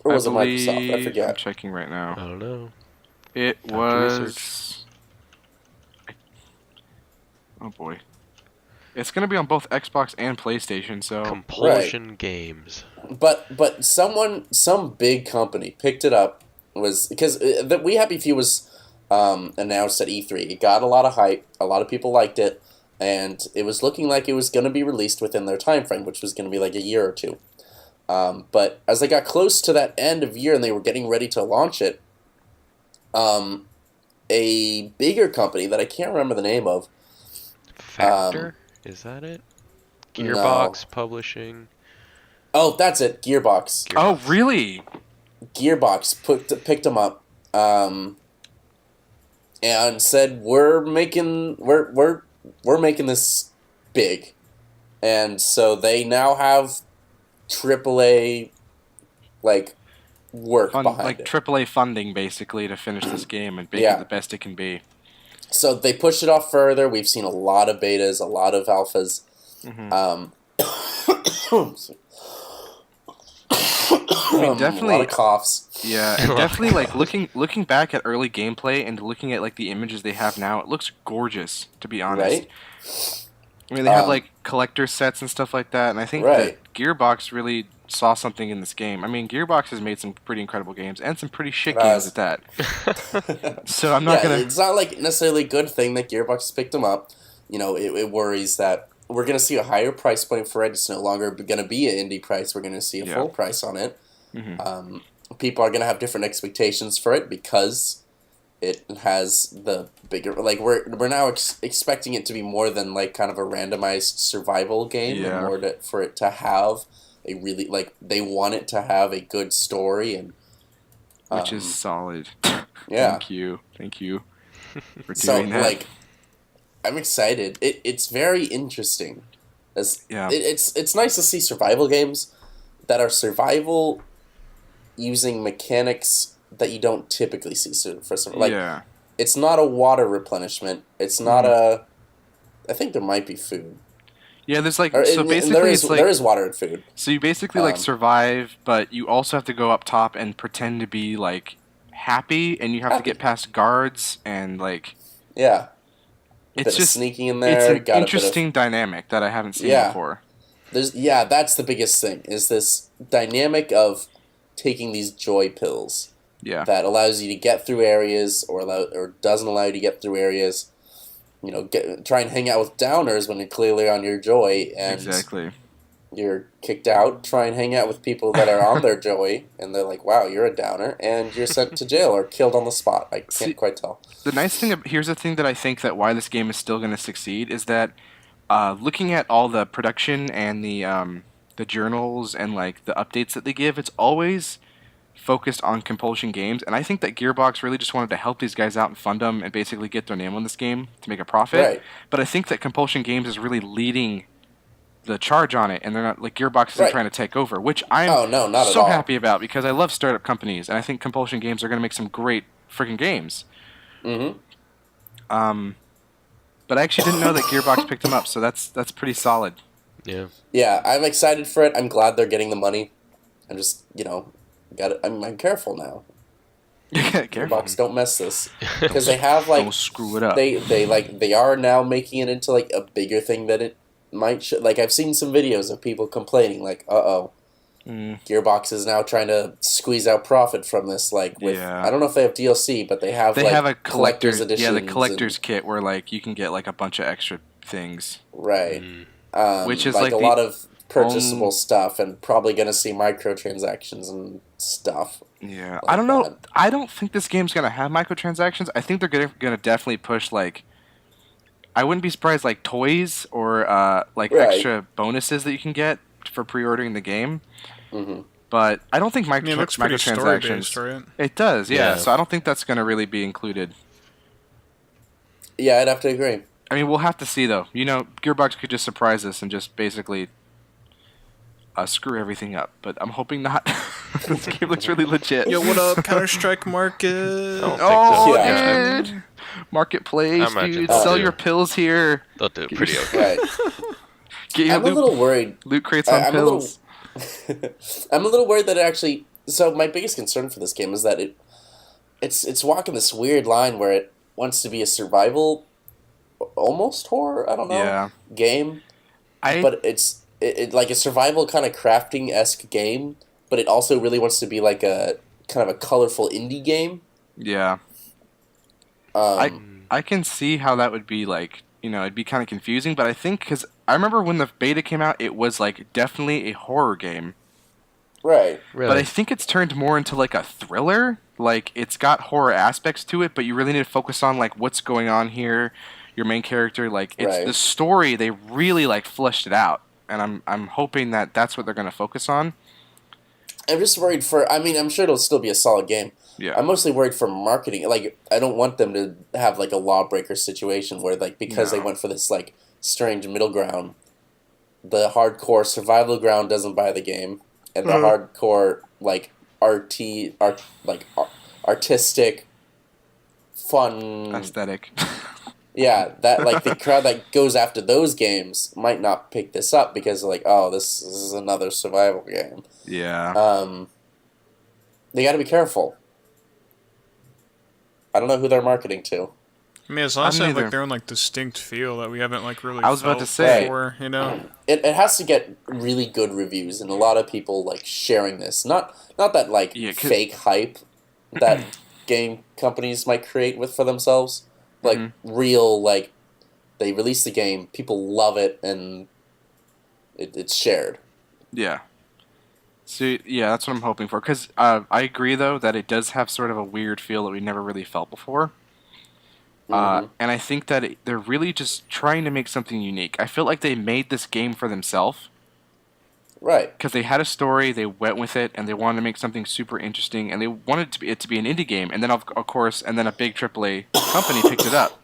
or was it Microsoft? I I'm forget. checking right I now. don't know. It to was. Oh boy. It's gonna be on both Xbox and PlayStation, so Compulsion Games. But some big company picked it up was because the We Happy Few was announced at E3. It got a lot of hype. A lot of people liked it, and it was looking like it was going to be released within their time frame, which was going to be like a year or two. But as they got close to that end of year and they were getting ready to launch it, a bigger company that I can't remember the name of. Factor? Is that it? Gearbox Publishing. Oh, that's it. Gearbox. Oh really? Gearbox picked them up, and said we're making this big, and so they now have AAA work behind it. AAA funding basically to finish this game and make Yeah. it the best it can be. So they pushed it off further. We've seen a lot of betas, a lot of alphas. I mean, A lot definitely. of coughs. Yeah, and definitely like looking back at early gameplay and looking at like the images they have now, it looks gorgeous, to be honest. Right? I mean, they have like collector sets and stuff like that, and I think Right. that Gearbox really saw something in this game. I mean, Gearbox has made some pretty incredible games and some pretty shit games at that. So I'm not gonna. It's not like necessarily a good thing that Gearbox has picked them up. You know, it worries that we're going to see a higher price point for it. It's no longer going to be an indie price. We're going to see a full price on it. People are going to have different expectations for it because it has the bigger. Like we're now expecting it to be more than like kind of a randomized survival game, and more for it to have a really they want it to have a good story and Which is solid. yeah. Thank you for So doing that. I'm excited. It's very interesting. Yeah. It's nice to see survival games that are survival using mechanics that you don't typically see for survival. Yeah. It's not a water replenishment. It's not a. I think there might be food. Yeah, there's like Or, so and basically there is it's like there is water and food. so you basically like survive, but you also have to go up top and pretend to be like happy, and you have to get past guards and like Yeah. it's Bit of just sneaking in there. it's an got a bit of- interesting dynamic that I haven't seen Yeah. before. That's the biggest thing is this dynamic of taking these joy pills. Yeah. That allows you to get through areas or doesn't allow you to get through areas. You know, try and hang out with downers when you're clearly on your joy, and Exactly. you're kicked out. Try and hang out with people that are on their joy, and they're like, wow, you're a downer, and you're sent to jail or killed on the spot. I can't quite tell. The nice thing, here's the thing that I think that why this game is still going to succeed is that looking at all the production and the journals and like the updates that they give, it's always focused on Compulsion Games, and I think that Gearbox really just wanted to help these guys out and fund them and basically get their name on this game to make a profit. Right. But I think that Compulsion Games is really leading the charge on it, and they're not like Gearbox isn't trying to take over, which I'm so happy about because I love startup companies, and I think Compulsion Games are going to make some great freaking games. Mm-hmm. But I actually didn't know that Gearbox picked them up, so that's pretty solid. Yeah. Yeah, I'm excited for it. I'm glad they're getting the money. I'm just, I'm careful now. Careful. Gearbox, don't mess this, because they have like don't screw it up. They are now making it into like a bigger thing that it might. Like I've seen some videos of people complaining, like, Gearbox is now trying to squeeze out profit from this. Like with, I don't know if they have DLC, but they have a collector's edition. Yeah, the collector's kit where like you can get like a bunch of extra things. Right. Which is like a the lot of purchasable stuff, and probably going to see microtransactions and stuff. Yeah, like I don't know. that. I don't think this game's gonna have microtransactions. I think they're gonna definitely push like. I wouldn't be surprised like toys or extra bonuses that you can get for pre-ordering the game. Mm-hmm. But I don't think it looks pretty microtransactions. story-based, right? It does, yeah. So I don't think that's gonna really be included. Yeah, I'd have to agree. I mean, we'll have to see though. You know, Gearbox could just surprise us and just basically screw everything up. But I'm hoping not. This game looks really legit. Yo, what up, Counter-Strike Market? Oh, Yeah. dude! Marketplace, I imagine dude. they'll Sell do- your pills here. They'll do pretty okay. Right. Get your I'm a little worried. loot crates on pills. I'm a little worried that it actually. So my biggest concern for this game is that it's walking this weird line where it wants to be a survival, almost horror. I don't know. Game, but it's like a survival kind of crafting-esque game, but it also really wants to be like a kind of a colorful indie game. Yeah. I can see how that would be like, it'd be kind of confusing, but I think because I remember when the beta came out, it was like definitely a horror game. Right. Really? But I think it's turned more into like a thriller. Like it's got horror aspects to it, but you really need to focus on like what's going on here, your main character. Like it's the story. They really like fleshed it out, and I'm hoping that that's what they're going to focus on. I'm just worried for. I mean, I'm sure it'll still be a solid game. Yeah. I'm mostly worried for marketing. Like, I don't want them to have like a lawbreaker situation where like because they went for this like strange middle ground, the hardcore survival ground doesn't buy the game, and the hardcore like artistic, fun Aesthetic. Yeah, that like the crowd that goes after those games might not pick this up because like, oh, this is another survival game. Yeah. They got to be careful. I don't know who they're marketing to. I mean, as long as they have like their own like distinct feel that we haven't like really. I was about to say before, It has to get really good reviews and a lot of people like sharing this. Not that like fake hype that game companies might create for themselves. Like real, like they release the game, people love it, and it's shared. Yeah. So yeah, that's what I'm hoping for. Because I agree though that it does have sort of a weird feel that we never really felt before. And I think that they're really just trying to make something unique. I feel like they made this game for themselves. Right. Because they had a story, they went with it, and they wanted to make something super interesting, and they wanted it to be an indie game. And then, of course, a big AAA company picked it up.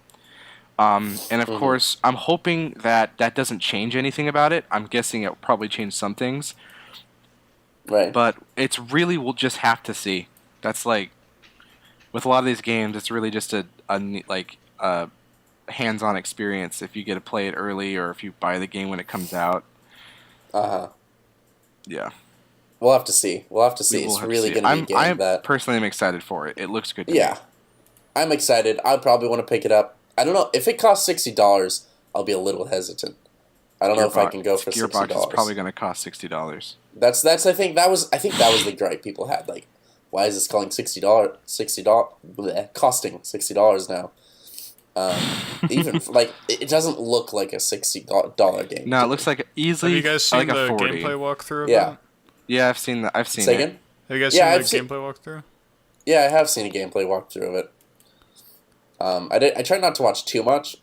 And, of course, I'm hoping that doesn't change anything about it. I'm guessing it will probably change some things. Right. But it's really, we'll just have to see. That's like, with a lot of these games, it's really just a hands-on experience if you get to play it early or if you buy the game when it comes out. Yeah. We'll have to see. It's really going to be a game that... personally am excited for it. It looks good to me. I'm excited. I'll probably want to pick it up. I don't know. If it costs $60, I'll be a little hesitant. I don't know if I can go for Gearbox $60. is probably going to cost $60. That's I think that was the gripe people had. Like, why is this calling $60 costing $60 now? Even like it doesn't look like a $60 game. No, it looks like easily. Have you guys seen like the a 40. gameplay walkthrough? Of Yeah. it? Yeah, I've seen that. I've seen Say it. again? Have you guys Yeah, seen the gameplay walkthrough? Yeah, I have seen a gameplay walkthrough of it. I tried not to watch too much.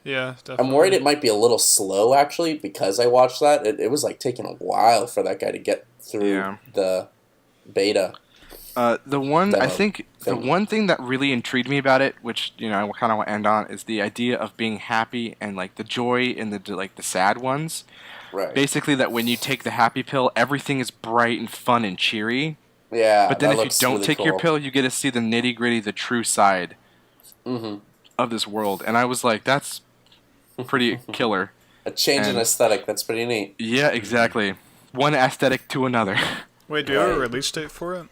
Yeah, definitely. I'm worried it might be a little slow, actually, because I watched that. It was, like, taking a while for that guy to get through the beta. The one thing that really intrigued me about it, which I kind of want to end on, is the idea of being happy and like the joy in the sad ones. Right. Basically, that when you take the happy pill, everything is bright and fun and cheery. Yeah. But then if you don't really take your cool. pill, you get to see the nitty gritty, the true side of this world. And I was like, that's pretty killer. A change in aesthetic. That's pretty neat. Yeah, exactly. One aesthetic to another. Wait, do you have a release date for it?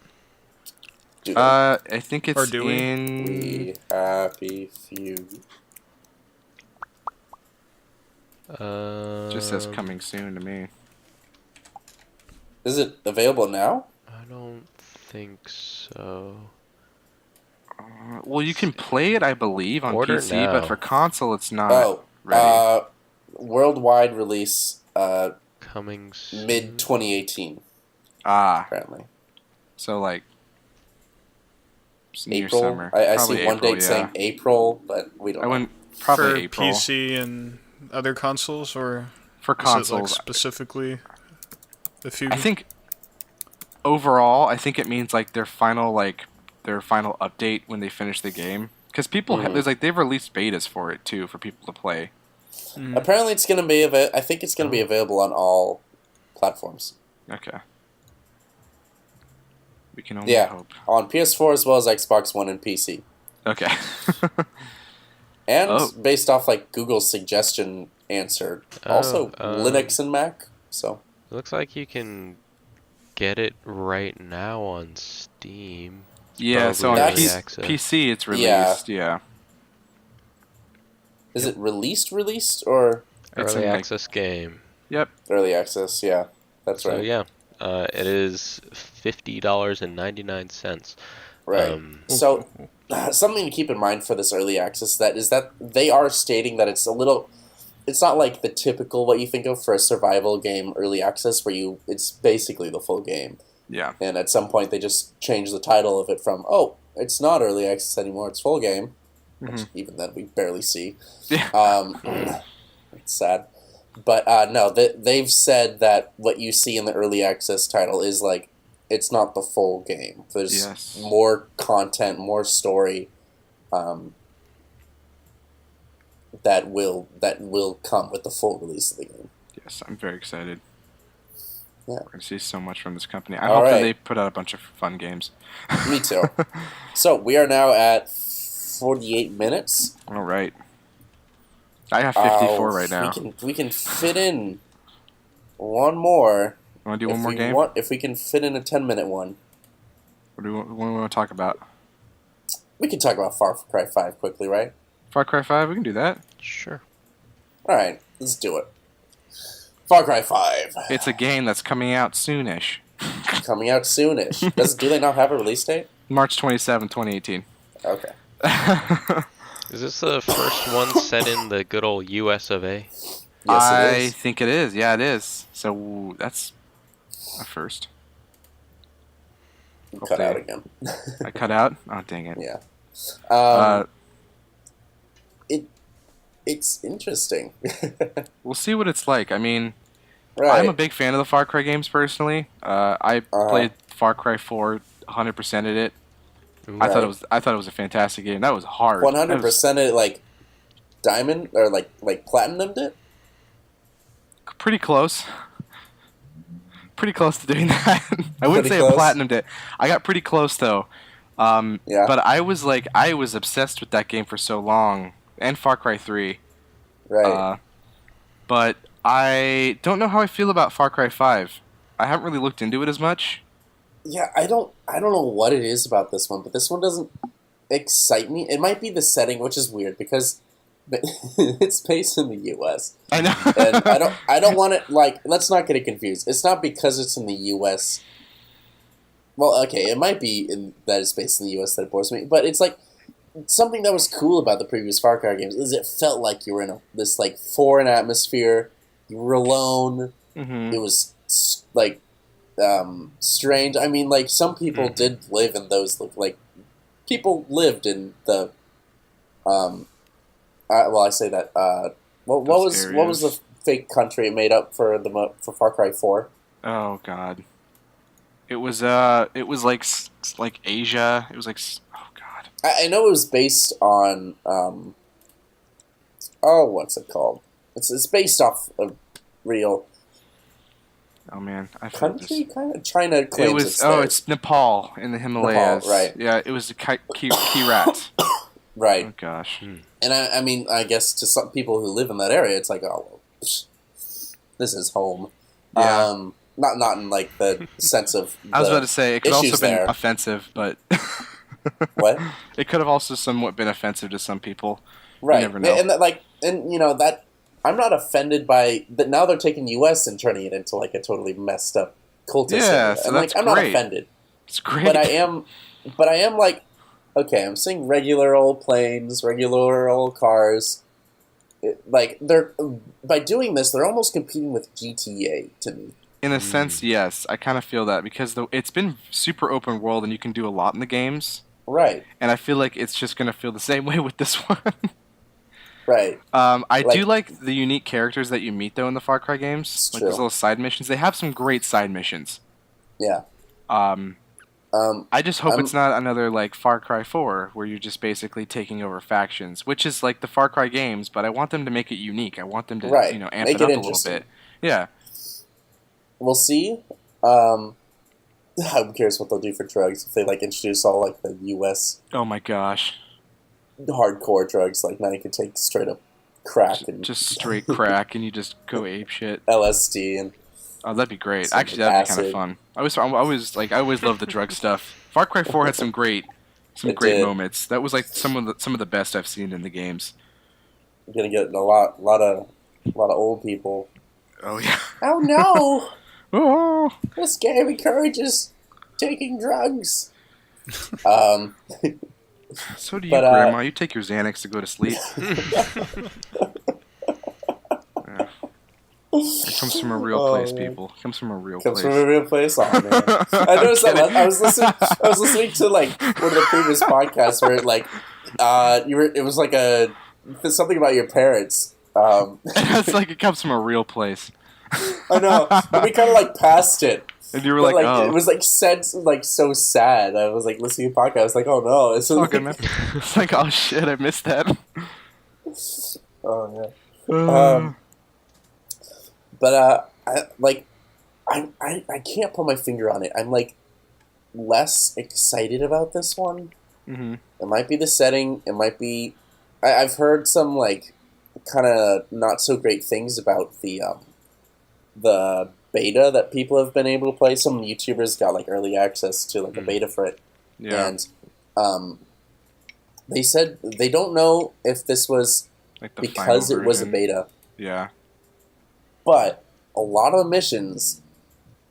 I think it's Or do we? in... We happy few. Just says coming soon to me. Is it available now? I don't think so. Well, you can play it, I believe, on Order PC, now. but for console, it's not ready. Worldwide release Coming soon. mid 2018. Apparently. So like near April. summer. I Probably see one April, date saying April, but we don't. I know. went probably for April PC and other consoles, or for is it, consoles. like, specifically the few? I think overall, I think it means like their final update when they finish the game. Because people they've released betas for it too for people to play. Apparently, it's going to be I think it's going to be available on all platforms. Okay. We can only Yeah, hope. on PS4 as well as Xbox One and PC. Okay. And based off like Google's suggestion answer, also Linux and Mac. So It looks like you can get it right now on Steam. Yeah, so on Probably early access. PC it's released, yeah. is it released or It's Early in, like- access game. Yep. early access? Yeah, that's So right. yeah, it is $50.99. Right. So something to keep in mind for this early access is that they are stating that it's not like the typical what you think of for a survival game early access where it's basically the full game. Yeah. And at some point they just changed the title of it from it's not early access anymore, it's full game. Which even then we barely see. Yeah. It's sad. But no, they've said that what you see in the early access title is like it's not the full game. There's more content, more story that will come with the full release of the game. Yes, I'm very excited. Yeah. We're going to see so much from this company. I hope that they put out a bunch of fun games. Me too. So we are now at 48 minutes. All right. I have 54 right now. We can fit in one more. You want to do one more game? If we can fit in a 10-minute one. What do we want to talk about? We can talk about Far Cry 5 quickly, right? Far Cry 5? We can do that. Sure. Alright, let's do it. Far Cry 5. It's a game that's coming out soonish. Coming out soonish. Do they not have a release date? March 27, 2018. Okay. Is this the first one set in the good old US of A? Yes, I it is. think it is. Yeah, it is. So that's a first. You cut out again. I cut out? Oh, dang it. Yeah. It's interesting. We'll see what it's like. I mean, Right. I'm a big fan of the Far Cry games personally. I played Far Cry 4, 100%ed it. I thought it was a fantastic game. That was hard. 100% it like diamond or like platinumed it. Pretty close. Pretty close to doing that. I wouldn't Pretty say I close? platinumed it. I got pretty close though. Yeah. But I was obsessed with that game for so long, and Far Cry 3. Right. But I don't know how I feel about Far Cry 5. I haven't really looked into it as much. Yeah, I don't know what it is about this one, but this one doesn't excite me. It might be the setting, which is weird because it's based in the U.S. I know. And I don't want it, like, let's not get it confused. It's not because it's in the U.S. Well, okay, it might be that it's based in the U.S. that it bores me, but it's like, something that was cool about the previous Far Cry games is it felt like you were in this, like, foreign atmosphere, you were alone, It was, like, strange. I mean, like, some people did live in those, like, people lived in the, well, I say that, what was the fake country it made up for Far Cry 4? Oh god, it was like Asia. It was like, oh god. I know it was based on what's it called? It's based off a real Oh man, I country kind of. China claims it was. it's It's Nepal in the Himalayas. Nepal, right? Yeah, it was the Kirat. Right. Oh gosh. And I mean, I guess to some people who live in that area, it's like, oh, well, this is home. Yeah. Not in like the sense of. I was about to say it could also have been there. offensive, but What? It could have also somewhat been offensive to some people. Right. You never know. And that, that I'm not offended by that. Now they're taking U.S. and turning it into like a totally messed up cultist. Yeah, area. so and, that's I'm great. not offended. It's great. But I am like, okay, I'm seeing regular old planes, regular old cars. By doing this, they're almost competing with GTA to me. In a sense, yes. I kind of feel that because it's been super open world and you can do a lot in the games. Right. And I feel like it's just going to feel the same way with this one. Right. I do like the unique characters that you meet, though, in the Far Cry games. Like true. those little side missions. They have some great side missions. Yeah. I just hope it's not another, like, Far Cry 4, where you're just basically taking over factions, which is like the Far Cry games, but I want them to make it unique. I want them to, amp Make it up it a little bit. Yeah. We'll see. I'm curious what they'll do for drugs if they like introduce all like the U.S. Oh my gosh. hardcore drugs. Like now you can take straight up crack and Just straight crack, and you just go ape shit. LSD and. Oh, that'd be great. Some Actually, that'd be kind of acid. fun. I always loved the drug stuff. Far Cry 4 had some great It did. moments. That was like some of the best I've seen in the games. You're gonna get a lot of old people. Oh yeah. Oh no! Oh. This game encourages taking drugs. So do you, But, Grandma. You take your Xanax to go to sleep. Yeah. It comes from a real place, man. people. It comes from a real Comes place. from a real place. Oh man! I noticed that. I was listening to like one of the previous podcasts where like it was like something about your parents. It's like it comes from a real place. I know. But we kind of like passed it. And you were But, like, oh. It was like said like so sad. I was like listening to the podcast. I was like, oh no, it's Oh, like, goodness. It's like, oh shit, I missed that. oh yeah. But I can't put my finger on it. I'm like less excited about this one. Mm-hmm. It might be the setting. It might be. I've heard some like kind of not so great things about the beta that people have been able to play. Some YouTubers got like early access to like a beta for it, Yeah. and they said they don't know if this was Like the because final it was a version. beta, Yeah. but a lot of the missions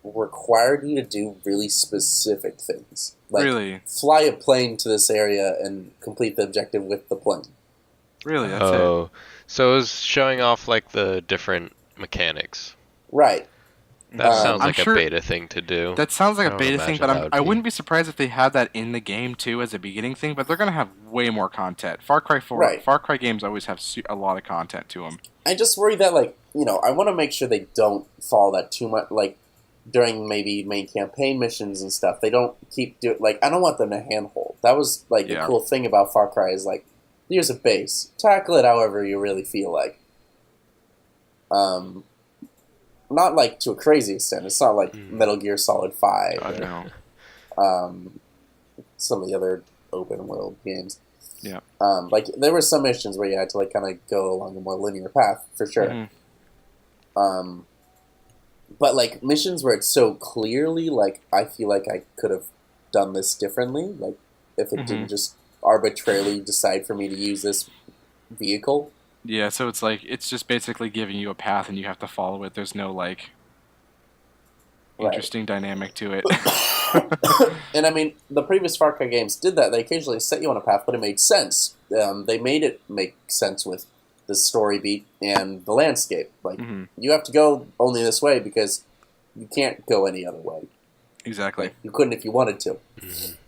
required you to do really specific things, like Really? fly a plane to this area and complete the objective with the plane. Really, that's it. Oh, so it was showing off like the different mechanics. Right. That sounds I'm like sure a beta thing to do. That sounds like I a don't beta thing, imagine but that would I be- wouldn't be surprised if they had that in the game too as a beginning thing. But they're gonna have way more content. Far Cry 4, Right. Far Cry games always have a lot of content to them. I just worry that, like, I want to make sure they don't follow that too much, like, during maybe main campaign missions and stuff. They don't keep doing, like, I don't want them to handhold. That was, like, Yeah. the cool thing about Far Cry is, like, here's a base. Tackle it however you really feel like. Not, like, to a crazy extent. It's not like Metal Gear Solid 5 I or know. some of the other open world games. Yeah. Like, there were some missions where you had to, like, kind of go along a more linear path, for sure. Mhm. But, like, missions where it's so clearly, like, I feel like I could have done this differently. Like, if it didn't just arbitrarily decide for me to use this vehicle. Yeah, so it's like it's just basically giving you a path and you have to follow it. There's no like Right. interesting dynamic to it. And I mean, the previous Far Cry games did that. They occasionally set you on a path, but it made sense. They made it make sense with the story beat and the landscape. Like, you have to go only this way because you can't go any other way. Exactly. Like, you couldn't if you wanted to.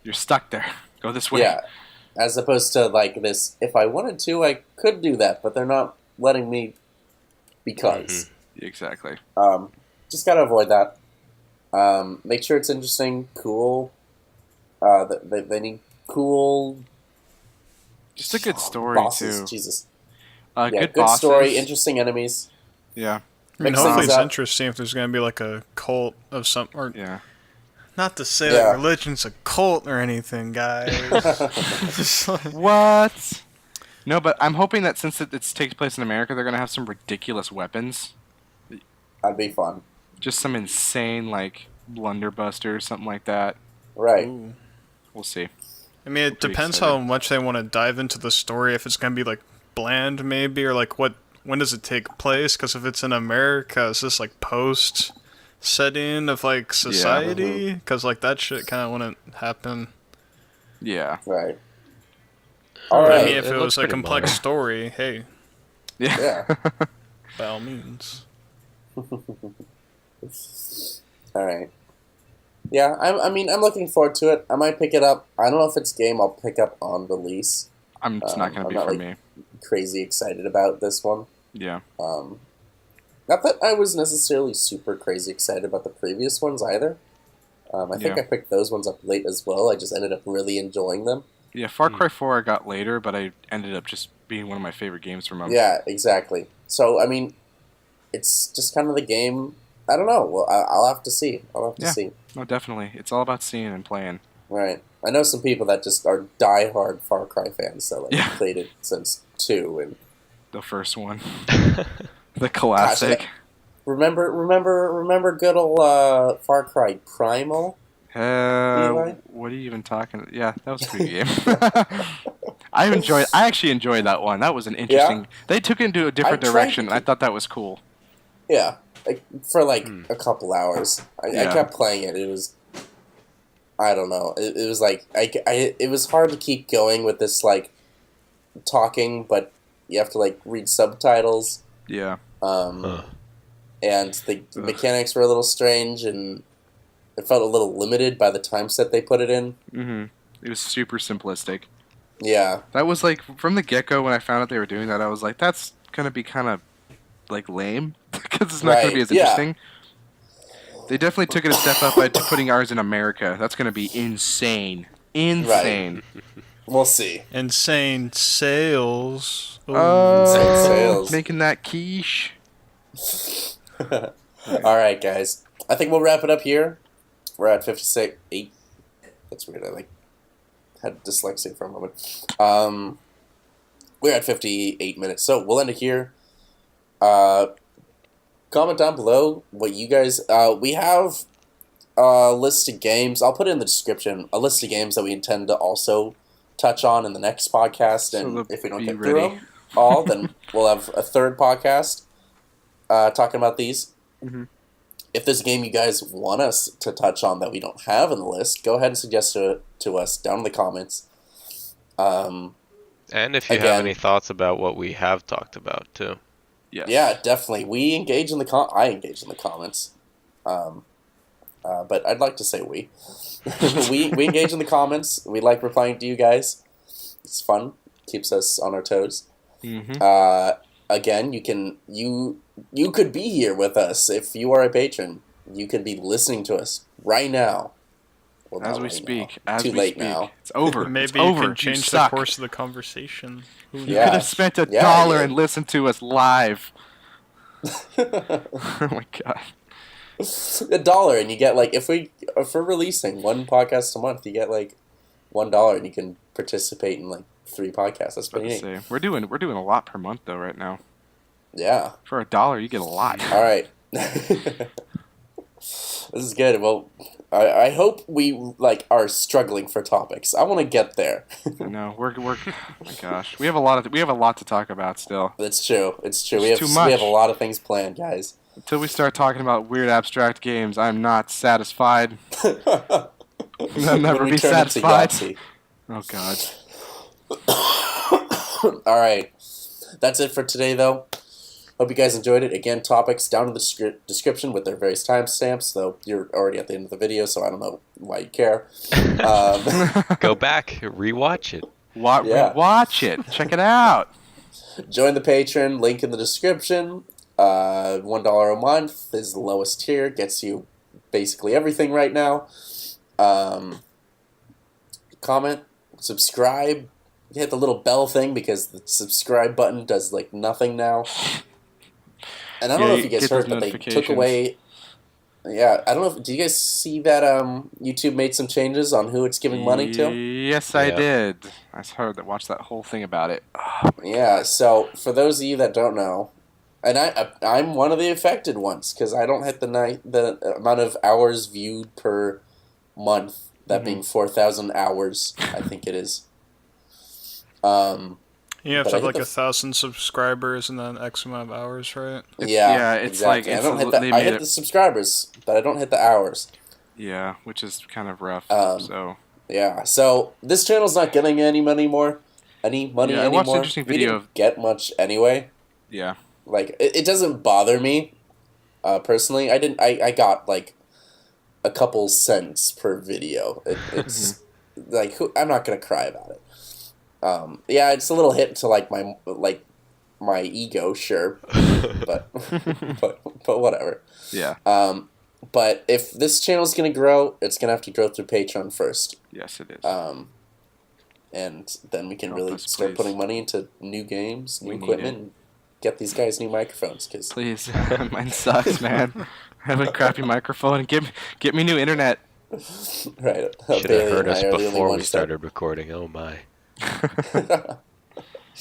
You're stuck there. Go this way. Yeah. As opposed to, like, this, if I wanted to, I could do that, but they're not letting me because. Exactly. Just gotta avoid that. Make sure it's interesting, cool. They need cool... Just a good story, bosses, too. Jesus. Good bosses. Story, interesting. interesting enemies. Yeah. I mean, Mix hopefully things it's up. interesting if there's going to be like a cult of some, or Yeah. not to say Yeah. that religion's a cult or anything, guys. Just like- What? No, but I'm hoping that since it takes place in America, they're going to have some ridiculous weapons. That'd be fun. Just some insane, like, blunderbuster or something like that. Right. Ooh. We'll see. I mean, it Pretty depends excited. how much they want to dive into the story. If it's going to be like bland, maybe, or like when does it take place? Because if it's in America, is this like post setting of like society? Because like that shit kind of wouldn't happen. Yeah. Right. I Alright. mean, if It it looks was a pretty complex modern. story, hey, Yeah. Yeah. by all means. Alright. Yeah, I mean, I'm looking forward to it. I might pick it up. I don't know if it's a game I'll pick up on release. It's not going to I'm be not, for like, me. Crazy excited about this one. Yeah. Not that I was necessarily super crazy excited about the previous ones either. I think Yeah. I picked those ones up late as well. I just ended up really enjoying them. Yeah, Far Cry 4 I got later, but I ended up just being one of my favorite games from them. Yeah, exactly. So, I mean, it's just kind of the game. I don't know. Well, I'll have to see. I'll have to Yeah. see. No, definitely. It's all about seeing and playing. Right. I know some people that just are diehard Far Cry fans that like Yeah. played it since 2 and The first one. The classic. remember good old Far Cry Primal? Eli? What are you even talking? Yeah, that was a pretty good game. I actually enjoyed that one. That was an interesting. They took it into a different I tried direction. to- I thought that was cool. Yeah, like, for like a couple hours. I Yeah. kept playing it. It was, I don't know. It was like it was hard to keep going with this like talking, but you have to like read subtitles. Yeah. And the mechanics were a little strange, and it felt a little limited by the time set they put it in. Mm-hmm. It was super simplistic. Yeah, That was like from the get-go when I found out they were doing that. I was like, that's gonna be kind of like lame because it's not gonna Right, be as yeah. interesting. They definitely took it a step up by putting ours in America. That's gonna be insane. Insane. we'll see. Insane sales. Ooh. Oh, sales. making that quiche. All right, guys. I think we'll wrap it up here. We're at 56.8. That's weird. I had dyslexia for a moment. We're at 58 minutes, so we'll end it here. Comment down below what you guys. We have a list of games. I'll put it in the description. A list of games that we intend to also touch on in the next podcast, and So if we don't be get ready. through them all, then we'll have a third podcast talking about these. Mhm. If there's a game you guys want us to touch on that we don't have in the list, go ahead and suggest it to us down in the comments. And if you Again- have any thoughts about what we have talked about too. Yes. Yeah, definitely. We engage in the I engage in the comments. But I'd like to say we. we engage in the comments. We like replying to you guys. It's fun. Keeps us on our toes. Mm-hmm. Again, you could be here with us if you are a patron. You could be listening to us right now. Well, As not we right speak. now. As Too we late speak. now. It's over. Maybe it's you over. can change the suck. course of the conversation. Who knows? You Yeah. could have spent $1 Yeah. and listened to us live. Oh my god. $1, and you get like if we're releasing one podcast a month, you get like $1, and you can participate in like 3 podcasts. That's pretty neat. We're doing a lot per month though right now. Yeah. For $1, you get a lot. All right. This is good. Well, I hope we are struggling for topics. I want to get there. No, we're oh my gosh, we have a lot to talk about still. That's true. It's true. It's too much. We have a lot of things planned, guys. Until we start talking about weird abstract games, I'm not satisfied. I'll never be satisfied. Oh god. All right. That's it for today, though. Hope you guys enjoyed it. Again, topics down in the description with their various timestamps, though you're already at the end of the video, so I don't know why you care. Go back, rewatch it. Watch it. Check it out. Join the Patreon, link in the description. $1 a month is the lowest tier, gets you basically everything right now. Comment, subscribe, hit the little bell thing because the subscribe button does nothing now. And I don't know if you guys heard, but they took away. Yeah, I don't know. Did you guys see that YouTube made some changes on who it's giving money to? Yes, I did. I heard that. Watched that whole thing about it. Yeah. So for those of you that don't know, and I'm one of the affected ones because I don't hit the amount of hours viewed per month. That being 4,000 hours, I think it is. You have to have 1,000 subscribers and then X amount of hours, right? It's exactly. I hit the subscribers, but I don't hit the hours. Yeah, which is kind of rough. Yeah, so this channel's not getting any money anymore. I watched an interesting video. We didn't get much anyway. Yeah. It doesn't bother me, personally. I got a couple cents per video. It's I'm not gonna cry about it. Yeah, it's a little hit to my ego, sure, but whatever. Yeah. But if this channel's gonna grow, it's gonna have to grow through Patreon first. Yes, it is. And then we can Help us, start please. putting money into new games, new equipment, and get these guys new microphones. Please, mine sucks, man. I have a crappy microphone. Get me new internet. Right. Should have heard us before we started recording. Oh my.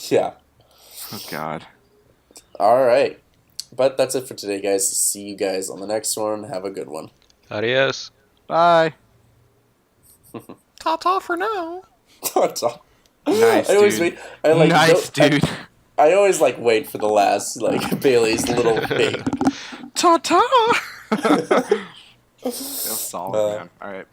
Yeah. Oh god. All right. But that's it for today, guys. See you guys on the next one. Have a good one. Adios. Bye. Ta-ta for now. Ta-ta. Nice, dude. Nice, dude. I always wait for the last Bailey's little thing. Ta-ta. That's solid, man. All right.